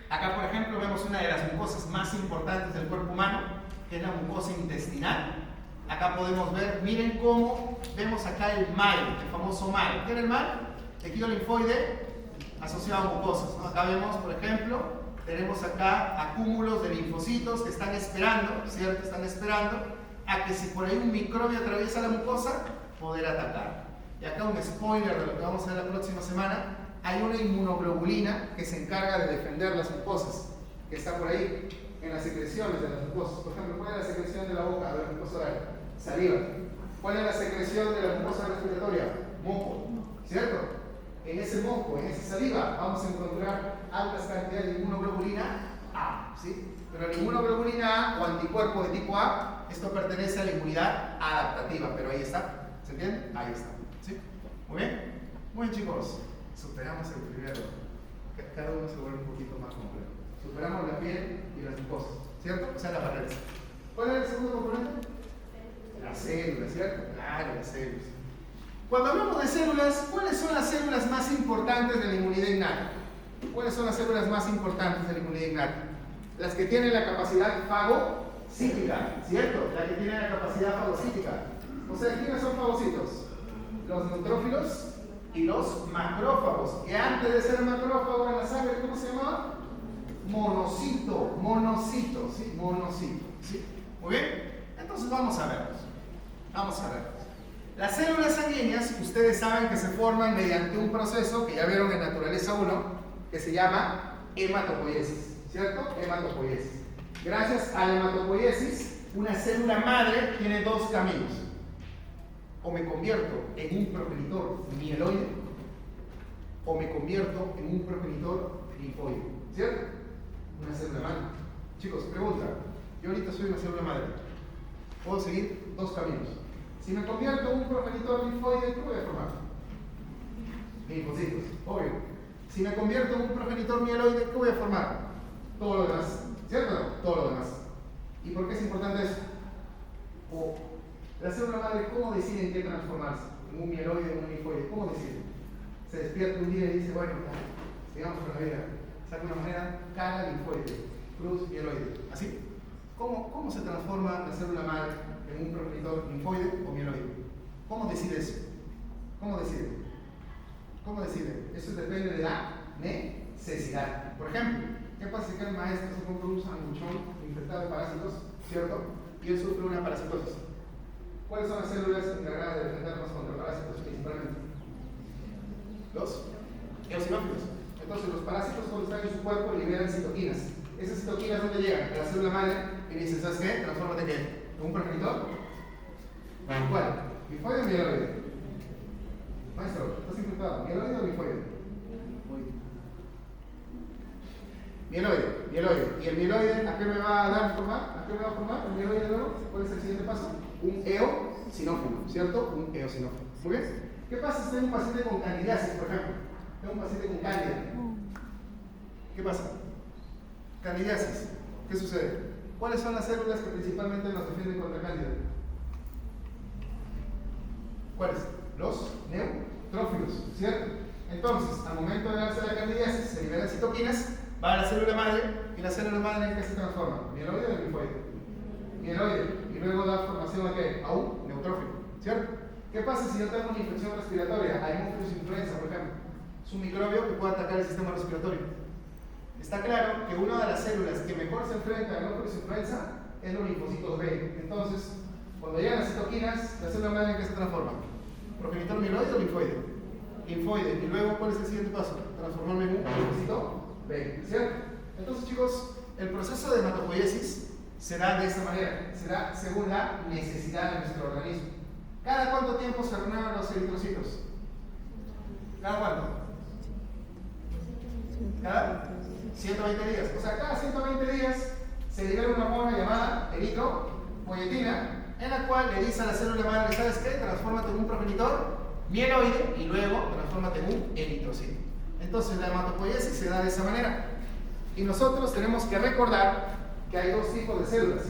Acá, por ejemplo, vemos una de las mucosas más importantes del cuerpo humano, que es la mucosa intestinal. Acá podemos ver, miren cómo vemos acá el MAL, el famoso MAL. ¿Qué era el MAL? Tejido linfoide asociado a mucosas, ¿no? Acá vemos, por ejemplo, tenemos acá acúmulos de linfocitos que están esperando, ¿cierto? Están esperando a que si por ahí un microbio atraviesa la mucosa, poder atacar. Y acá un spoiler de lo que vamos a ver la próxima semana. Hay una inmunoglobulina que se encarga de defender las mucosas, que está por ahí, en las secreciones de las mucosas. Por ejemplo, ¿cuál es la secreción de la boca, de la mucosa oral? Saliva. ¿Cuál es la secreción de la mucosa respiratoria? Moco, ¿cierto? En ese moco, en esa saliva, vamos a encontrar altas cantidades de inmunoglobulina A, ¿sí? Pero la inmunoglobulina A o anticuerpo de tipo A, esto pertenece a la inmunidad adaptativa, pero ahí está, ¿se entiende? Ahí está, ¿sí? Muy bien, muy bien, chicos. Superamos el primero, cada uno se vuelve un poquito más complejo. Superamos la piel y las mucosas, ¿cierto? O sea, las barreras. ¿Cuál es el segundo componente? Las células, ¿cierto? Claro, las células. Cuando hablamos de células, ¿cuáles son las células más importantes de la inmunidad innata? ¿Cuáles son las células más importantes de la inmunidad innata? Las que tienen la capacidad fagocítica, ¿cierto? Las que tienen la capacidad fagocítica. O sea, ¿quiénes son fagocitos? Los neutrófilos y los macrófagos, que antes de ser macrófago en la sangre, ¿cómo se llamaba? Monocito, ¿sí? Monocito, ¿sí? Muy bien, entonces vamos a verlos. Las células sanguíneas, ustedes saben que se forman mediante un proceso que ya vieron en Naturaleza 1, que se llama hematopoiesis, ¿cierto? Hematopoiesis. Gracias a la hematopoiesis, una célula madre tiene dos caminos. O me convierto en un progenitor mieloide, o me convierto en un progenitor linfoide, ¿cierto? Una célula madre. Chicos, pregunta, yo ahorita soy una célula madre, puedo seguir dos caminos. Si me convierto en un progenitor linfoide, ¿qué voy a formar? Linfocitos, obvio. Si me convierto en un progenitor mieloide, ¿qué voy a formar? Todo lo demás, ¿cierto? Todo lo demás. ¿Y por qué es importante eso? La célula madre, ¿cómo decide en qué transformarse? ¿En un mieloide o en un linfoide? ¿Cómo decide? Se despierta un día y dice, bueno, sigamos con la vida. Saca una moneda, cara linfoide, cruz mieloide. ¿Así? ¿Cómo se transforma la célula madre en un progenitor linfoide o mieloide? ¿Cómo decide eso? ¿Cómo decide? Eso depende de la necesidad. Por ejemplo, ¿qué pasa si el maestro se compra un sanguchón infectado de parásitos, ¿cierto? Y él sufre una parasitosis. ¿Cuáles son las células encargadas de defendernos contra parásitos principalmente? Los eosinófilos. Entonces los parásitos cuando están en su cuerpo liberan citoquinas. ¿Esas citoquinas dónde llegan? A la célula madre y dice, ¿sabes qué? Transfórmate ¿qué? ¿En un progenitor? ¿Cuál? ¿Linfoide o mieloide? Maestro, ¿estás infectado? ¿Mieloide o linfoide? Muy bien. Mieloide, mieloide. ¿Y el mieloide a qué me va a dar formar? ¿A qué me va a formar el mieloide de nuevo? ¿Cuál es el siguiente paso? Un eosinófilo, ¿cierto? Un eosinófilo. Muy bien. ¿Qué pasa si tengo un paciente con candidiasis, por ejemplo? Tengo un paciente con cándida. ¿Qué pasa? Candidiasis. ¿Qué sucede? ¿Cuáles son las células que principalmente nos defienden contra cándida? ¿Cuáles? Los neutrófilos, ¿cierto? Entonces, al momento de darse la candidiasis, se liberan citoquinas, va a la célula madre, y la célula madre ¿en qué se transforma? ¿Mieloide o linfoide? Mieloide. Y luego da formación a qué? A un neutrófilo, ¿cierto? ¿Qué pasa si yo tengo una infección respiratoria? Haemophilus influenza, por ejemplo. Es un microbio que puede atacar el sistema respiratorio. Está claro que una de las células que mejor se enfrenta a Haemophilus influenza es los linfocitos B. Entonces, cuando llegan las citoquinas, la célula madre ¿en qué se transforma? ¿Progenitor mieloide o linfoide? Linfoide. Y luego, ¿cuál es el siguiente paso? Transformarme en un linfocito B, ¿cierto? Entonces, chicos, el proceso de hematopoiesis se da de esa manera. Se da según la necesidad de nuestro organismo. ¿Cada cuánto tiempo se renuevan los eritrocitos? ¿Cada cuánto? Cada 120 días. O sea, cada 120 días se libera una hormona llamada eritropoietina, en la cual le dice a la célula madre, ¿sabes qué? Transfórmate en un progenitor mieloide y luego transfórmate en un eritrocito. Entonces la hematopoiesis se da de esa manera. Y nosotros tenemos que recordar que hay dos tipos de células.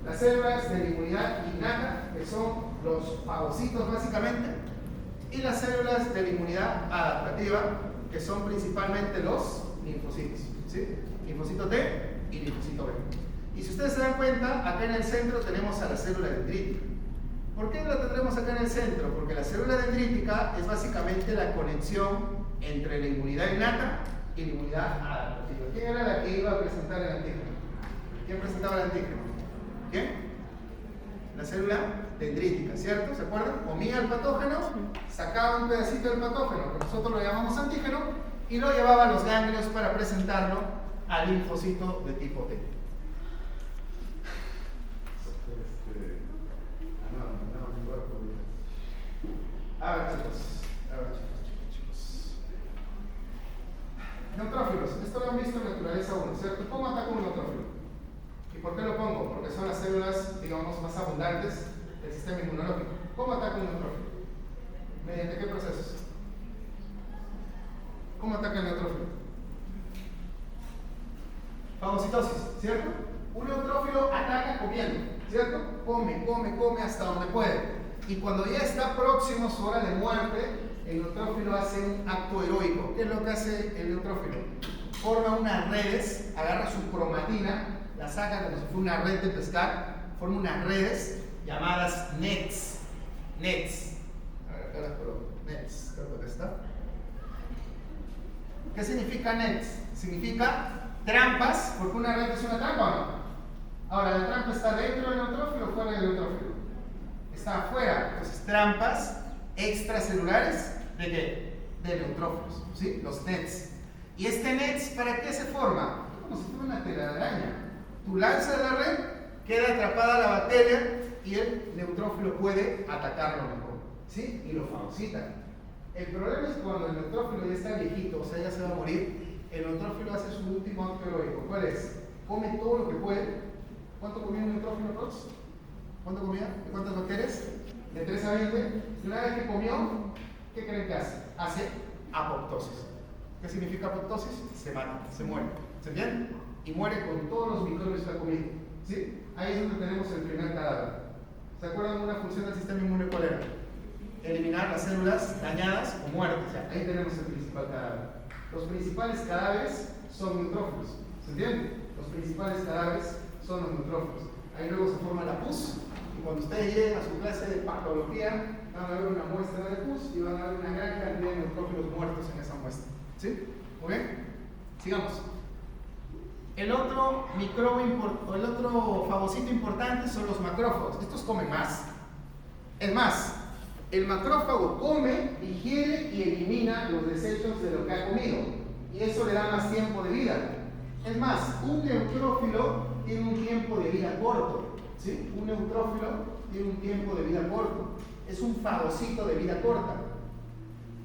Las células de la inmunidad innata, que son los fagocitos básicamente, y las células de la inmunidad adaptativa, que son principalmente los linfocitos, ¿sí? Linfocito T y linfocito B. Y si ustedes se dan cuenta, acá en el centro tenemos a la célula dendrítica. ¿Por qué la tendremos acá en el centro? Porque la célula dendrítica es básicamente la conexión entre la inmunidad innata y la inmunidad adaptativa. ¿Quién era la que iba a presentar el antígeno? ¿Quién presentaba el antígeno? ¿Quién? La célula dendrítica, ¿cierto? ¿Se acuerdan? Comía el patógeno, sacaba un pedacito del patógeno, que nosotros lo llamamos antígeno, y lo llevaba a los ganglios para presentarlo al linfocito de tipo T. A ver, chicos. Neutrófilos. Esto lo han visto en naturaleza 1, ¿cierto? ¿Cómo ataca un neutrófilo? ¿Y por qué lo pongo? Porque son las células, digamos, más abundantes del sistema inmunológico. ¿Cómo ataca un neutrófilo? ¿Mediante qué procesos? ¿Cómo ataca el neutrófilo? Fagocitosis, ¿cierto? Un neutrófilo ataca comiendo, ¿cierto? Come hasta donde puede. Y cuando ya está próximo a su hora de muerte, el neutrófilo hace un acto heroico. ¿Qué es lo que hace el neutrófilo? Forma unas redes, agarra su cromatina, la saca como si fuera una red de pescar, forma unas redes llamadas nets. Nets. A ver, acá las coloco. Nets, creo que está. ¿Qué significa nets? Significa trampas, porque una red es una trampa o no. Ahora, ¿la trampa está dentro del neutrófilo o fuera del neutrófilo? Está afuera. Entonces, trampas extracelulares ¿de qué? De neutrófilos, ¿sí? Los nets. ¿Y este nets para qué se forma? Como si fuera una telaraña. Tú lanzas la red, queda atrapada la bacteria y el neutrófilo puede atacarlo mejor, ¿sí? Y lo fagocita. El problema es cuando el neutrófilo ya está viejito, o sea, ya se va a morir, el neutrófilo hace su último acto heroico. ¿Cuál es? Come todo lo que puede. ¿Cuánto comía un neutrófilo, Rox? ¿Cuánto comía? ¿De cuántas bacterias? De 3 a 20. Y una vez que comió, ¿qué creen que hace? Hace apoptosis. ¿Qué significa apoptosis? Se mata, se muere. ¿Se entiende? Y muere con todos los microbios que ha comido. ¿Sí? Ahí es donde tenemos el primer cadáver. ¿Se acuerdan de una función del sistema inmune cuál era? Eliminar las células dañadas o muertas. O sea, ahí tenemos el principal cadáver. Los principales cadáveres son neutrófilos. ¿Se entiende? Los principales cadáveres son los neutrófilos. Ahí luego se forma la pus. Y cuando ustedes lleguen a su clase de patología, van a ver una muestra de pus y van a ver una gran cantidad de neutrófilos muertos en esa muestra. ¿Sí? ¿Muy bien? Sigamos. El otro microbio, el otro fagocito importante son los macrófagos. Estos comen más. Es más, el macrófago come, digiere y elimina los desechos de lo que ha comido. Y eso le da más tiempo de vida. Es más, un neutrófilo tiene un tiempo de vida corto. ¿Sí? Un neutrófilo tiene un tiempo de vida corto. Es un fagocito de vida corta.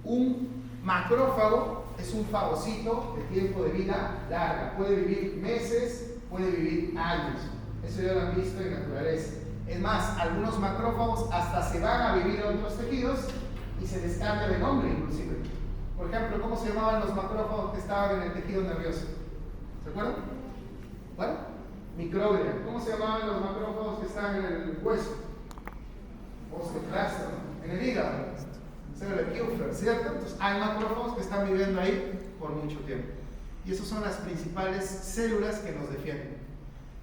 Un macrófago es un fagocito de tiempo de vida larga. Puede vivir meses, puede vivir años. Eso ya lo han visto en naturaleza. Es más, algunos macrófagos hasta se van a vivir a otros tejidos y se les cambia de nombre inclusive. Por ejemplo, ¿cómo se llamaban los macrófagos que estaban en el tejido nervioso? ¿Se acuerdan? ¿Cuál? Microglia. ¿Cómo se llamaban los macrófagos que estaban en el hueso? Osteoclasto, en el hígado. Célula Kupffer, ¿cierto? Entonces hay macrófagos que están viviendo ahí por mucho tiempo. Y esas son las principales células que nos defienden.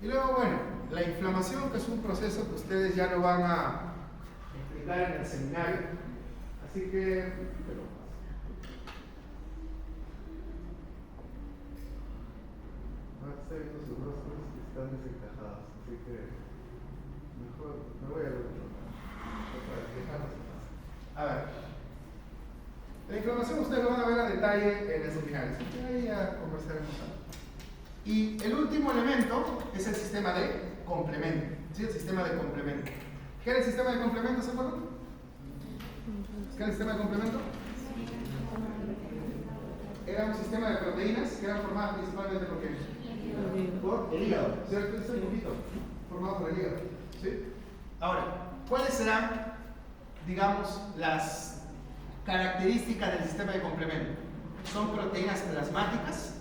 Y luego, bueno, la inflamación, que es un proceso que ustedes ya lo van a explicar en el seminario. Así que... Estoy viendo sus rostros que están desencajados, así que mejor me voy a ver a ver, la inflamación ustedes lo van a ver a detalle en el seminario, así que ahí ya conversaremos algo. Y el último elemento es el sistema de complemento, ¿sí? El sistema de complemento. ¿Qué era el sistema de complemento, se acuerdan? ¿Qué era el sistema de complemento? Era un sistema de proteínas que eran formadas principalmente por qué? Por el hígado, ¿cierto? Es un poquito formado por el hígado, ¿sí? Ahora, ¿cuáles serán, digamos, las características del sistema de complemento? Son proteínas plasmáticas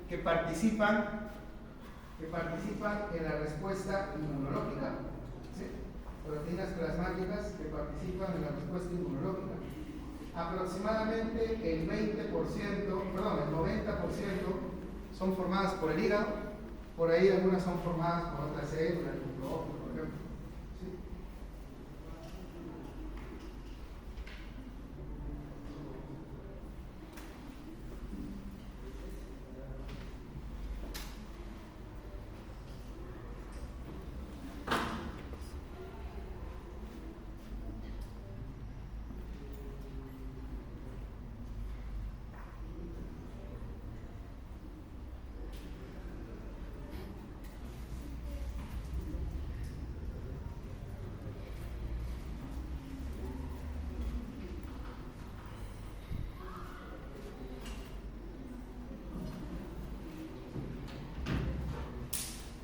que participan en la respuesta inmunológica, ¿sí? Proteínas plasmáticas que participan en la respuesta inmunológica. Aproximadamente el 90% son formadas por el hígado, por ahí algunas son formadas por otras células, por ejemplo. ¿Sí?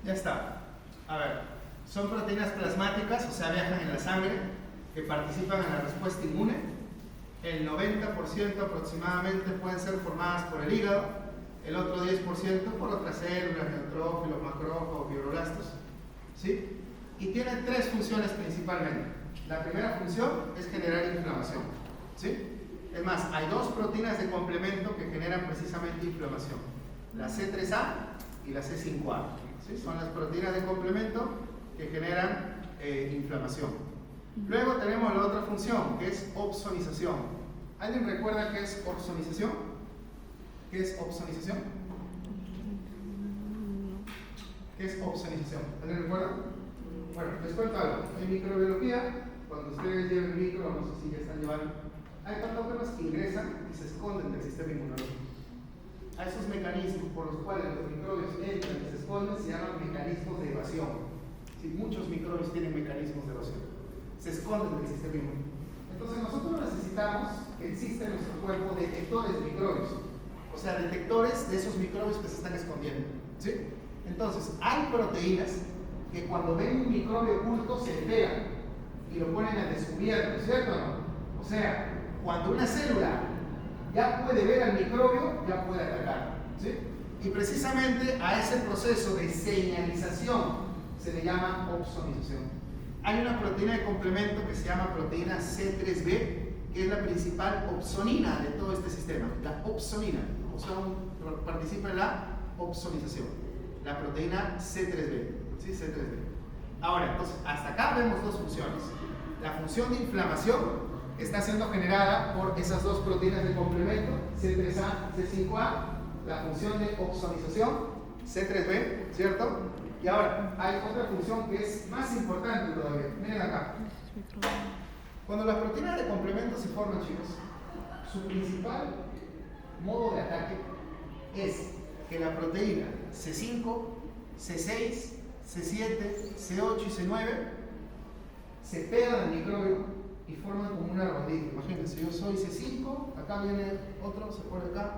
Ya está. A ver, son proteínas plasmáticas, o sea, viajan en la sangre, que participan en la respuesta inmune. El 90% aproximadamente pueden ser formadas por el hígado, el otro 10% por otras células, neutrófilos, macrófagos, fibroblastos, ¿sí? Y tienen tres funciones principalmente. La primera función es generar inflamación, ¿sí? Es más, hay dos proteínas de complemento que generan precisamente inflamación, la C3A y la C5A. ¿Sí? Son las proteínas de complemento que generan inflamación. Luego tenemos la otra función, que es opsonización. ¿Alguien recuerda qué es opsonización? ¿Qué es opsonización? ¿Qué es opsonización? ¿Alguien recuerda? Bueno, les cuento algo. En microbiología, cuando ustedes lleven micro, no sé si ya están llevando, hay patógenos que ingresan y se esconden del sistema inmunológico. A esos mecanismos por los cuales los microbios entran y se esconden se llaman mecanismos de evasión. ¿Sí? Muchos microbios tienen mecanismos de evasión. Se esconden del sistema inmune. Entonces nosotros necesitamos que exista en nuestro cuerpo detectores de microbios. O sea, detectores de esos microbios que se están escondiendo. ¿Sí? Entonces, hay proteínas que cuando ven un microbio oculto se le pegan y lo ponen al descubierto, ¿cierto o no? O sea, cuando una célula ya puede ver al microbio, ya puede atacar, ¿sí? Y precisamente a ese proceso de señalización se le llama opsonización. Hay una proteína de complemento que se llama proteína C3b, que es la principal opsonina de todo este sistema, la opsonina, o sea, participa en la opsonización, la proteína C3b, ¿sí? C3b. Ahora, entonces, hasta acá vemos dos funciones. La función de inflamación está siendo generada por esas dos proteínas de complemento, C3A, C5A, la función de opsonización, C3b, ¿cierto? Y ahora, hay otra función que es más importante todavía. Miren acá. Cuando las proteínas de complemento se forman, chicos, su principal modo de ataque es que la proteína C5, C6, C7, C8 y C9 se pegan al microbio y forman como una rondita. Imagínense, yo soy C5, acá viene otro, se pone acá,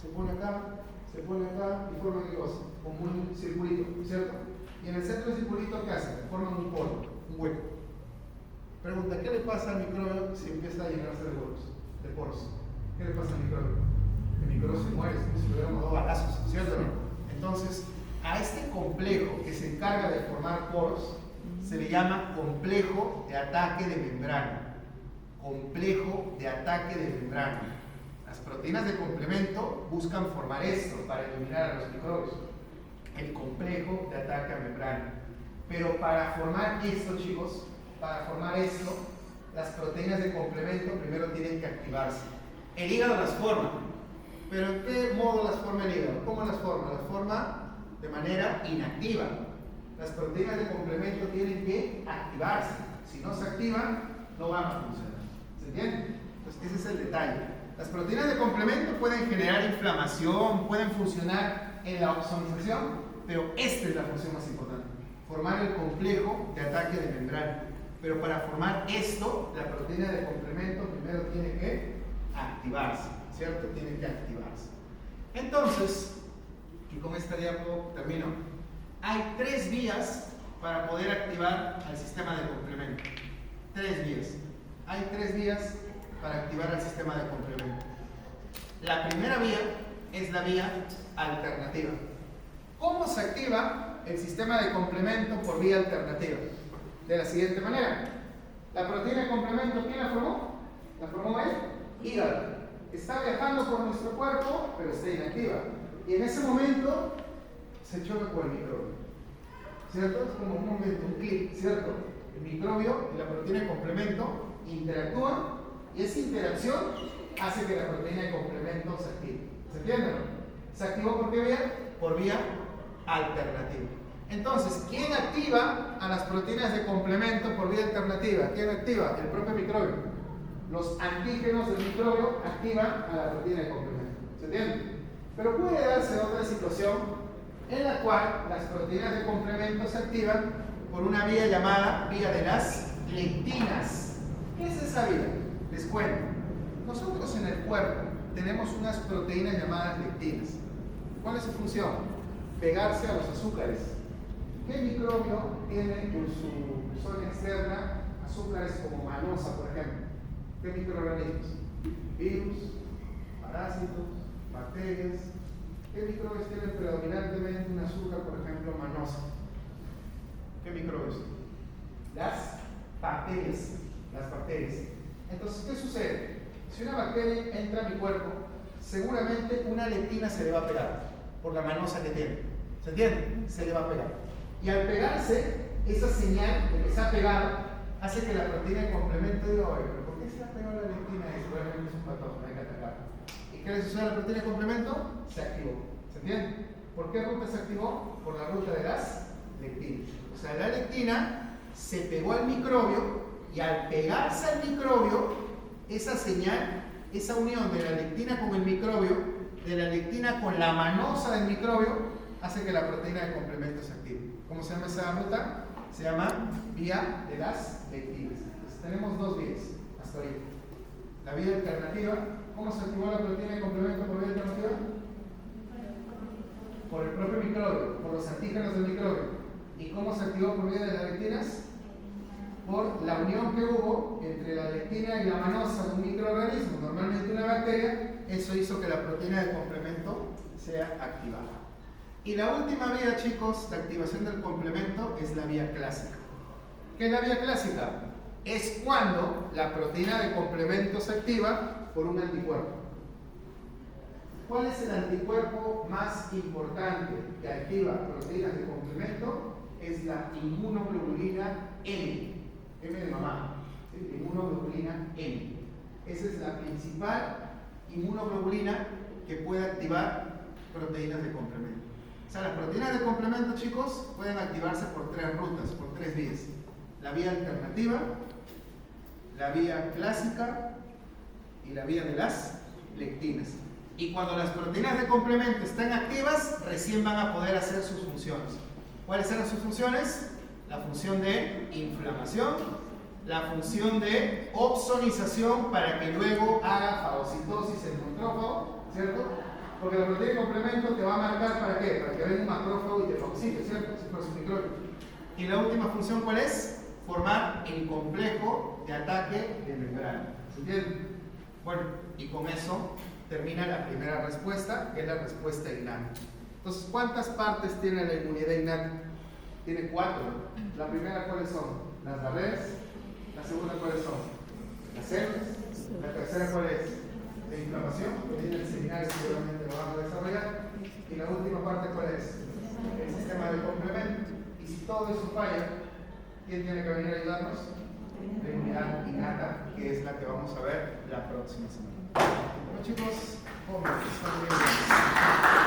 se pone acá, se pone acá y forman ¿qué cosa? Como un circulito, ¿cierto? Y en el centro del circulito, ¿qué hacen? Forman un poro, un hueco. Pregunta, ¿qué le pasa al microbio si empieza a llenarse de poros? ¿Qué le pasa al microbio? El microbio se muere, es como si le hubiéramos dado balazos, ¿cierto o no? Entonces, a este complejo que se encarga de formar poros se le llama complejo de ataque de membrana. Complejo de ataque de membrana. Las proteínas de complemento buscan formar esto para eliminar a los microbios. El complejo de ataque a membrana. Pero para formar esto, chicos, para formar esto, las proteínas de complemento primero tienen que activarse. El hígado las forma. ¿Pero en qué modo las forma el hígado? ¿Cómo las forma? Las forma de manera inactiva. Las proteínas de complemento tienen que activarse. Si no se activan, no van a funcionar. ¿Se entiende? Entonces, ese es el detalle. Las proteínas de complemento pueden generar inflamación, pueden funcionar en la opsonización, pero esta es la función más importante. Formar el complejo de ataque de membrana. Pero para formar esto, la proteína de complemento primero tiene que activarse, ¿cierto? Tiene que activarse. Entonces, y con esta diapo termino, hay 3 vías para poder activar al sistema de complemento. 3 vías. Hay 3 vías para activar al sistema de complemento. La primera vía es la vía alternativa. ¿Cómo se activa el sistema de complemento por vía alternativa? De la siguiente manera. La proteína de complemento, ¿quién la formó? La formó el hígado. Está viajando por nuestro cuerpo, pero está inactiva. Y en ese momento se choca con el microbio. ¿Cierto? Es como un momento, un clic, ¿cierto? El microbio y la proteína de complemento interactúan y esa interacción hace que la proteína de complemento se active. ¿Se entiende? ¿Se activó por qué vía? Por vía alternativa. Entonces, ¿quién activa a las proteínas de complemento por vía alternativa? ¿Quién activa? El propio microbio. Los antígenos del microbio activan a la proteína de complemento. ¿Se entiende? Pero puede darse otra situación en la cual las proteínas de complemento se activan por una vía llamada vía de las lectinas. ¿Qué es esa vía? Les cuento. Nosotros en el cuerpo tenemos unas proteínas llamadas lectinas. ¿Cuál es su función? Pegarse a los azúcares. ¿Qué microbio tiene en su zona externa azúcares como manosa, por ejemplo? ¿Qué microorganismos? Virus, parásitos, bacterias. ¿Qué microbios tienen predominantemente un azúcar, por ejemplo, manosa? ¿Qué microbios? Las bacterias. Las bacterias. Entonces, ¿qué sucede? Si una bacteria entra a mi cuerpo, seguramente una lectina se le va a pegar por la manosa que tiene. ¿Se entiende? Se le va a pegar. Y al pegarse, esa señal de que se ha pegado hace que la proteína de complemento diga, oye, pero ¿por qué se ha pegado la lectina? Y seguramente es un patógeno, hay que atacar. ¿Y qué le sucede a la proteína de complemento? Se activó. ¿Se entiende? ¿Por qué ruta se activó? Por la ruta de las lectinas. O sea, la lectina se pegó al microbio y al pegarse al microbio, esa señal, esa unión de la lectina con el microbio, de la lectina con la manosa del microbio, hace que la proteína de complemento se active. ¿Cómo se llama esa ruta? Se llama vía de las lectinas. Entonces, tenemos 2 vías hasta ahorita. La vía alternativa. ¿Cómo se activó la proteína de complemento por vía alternativa? Por el propio microbio, por los antígenos del microbio. ¿Y cómo se activó por vía de las lectinas? Por la unión que hubo entre la lectina y la manosa de un microorganismo, normalmente una bacteria. Eso hizo que la proteína de complemento sea activada. Y la última vía, chicos, de activación del complemento es la vía clásica. ¿Qué es la vía clásica? Es cuando la proteína de complemento se activa por un anticuerpo. ¿Cuál es el anticuerpo más importante que activa proteínas de complemento? Es la inmunoglobulina M. M de mamá. ¿Sí? Inmunoglobulina M. Esa es la principal inmunoglobulina que puede activar proteínas de complemento. O sea, las proteínas de complemento, chicos, pueden activarse por 3 rutas, por 3 vías. La vía alternativa, la vía clásica y la vía de las lectinas. Y cuando las proteínas de complemento están activas, recién van a poder hacer sus funciones. ¿Cuáles eran sus funciones? La función de inflamación, la función de opsonización para que luego haga fagocitosis el macrófago, ¿cierto? Porque la proteína de complemento te va a marcar ¿para qué? Para que venga un macrófago y te fagocite, ¿cierto? Si fuera un microbio. Y la última función, ¿cuál es? Formar el complejo de ataque de membrana. ¿Se entiende? Bueno, y con eso termina la primera respuesta, que es la respuesta innata. Entonces, ¿cuántas partes tiene la inmunidad innata? Tiene 4. La primera, ¿cuáles son? Las barreras. La segunda, ¿cuáles son? Las células. La tercera, ¿cuál es? La inflamación, que viene el seminario seguramente lo vamos a desarrollar. Y la última parte, ¿cuál es? El sistema de complemento. Y si todo eso falla, ¿quién tiene que venir a ayudarnos? La inmunidad innata, que es la que vamos a ver la próxima semana. Bueno, chicos, jóvenes, están bien.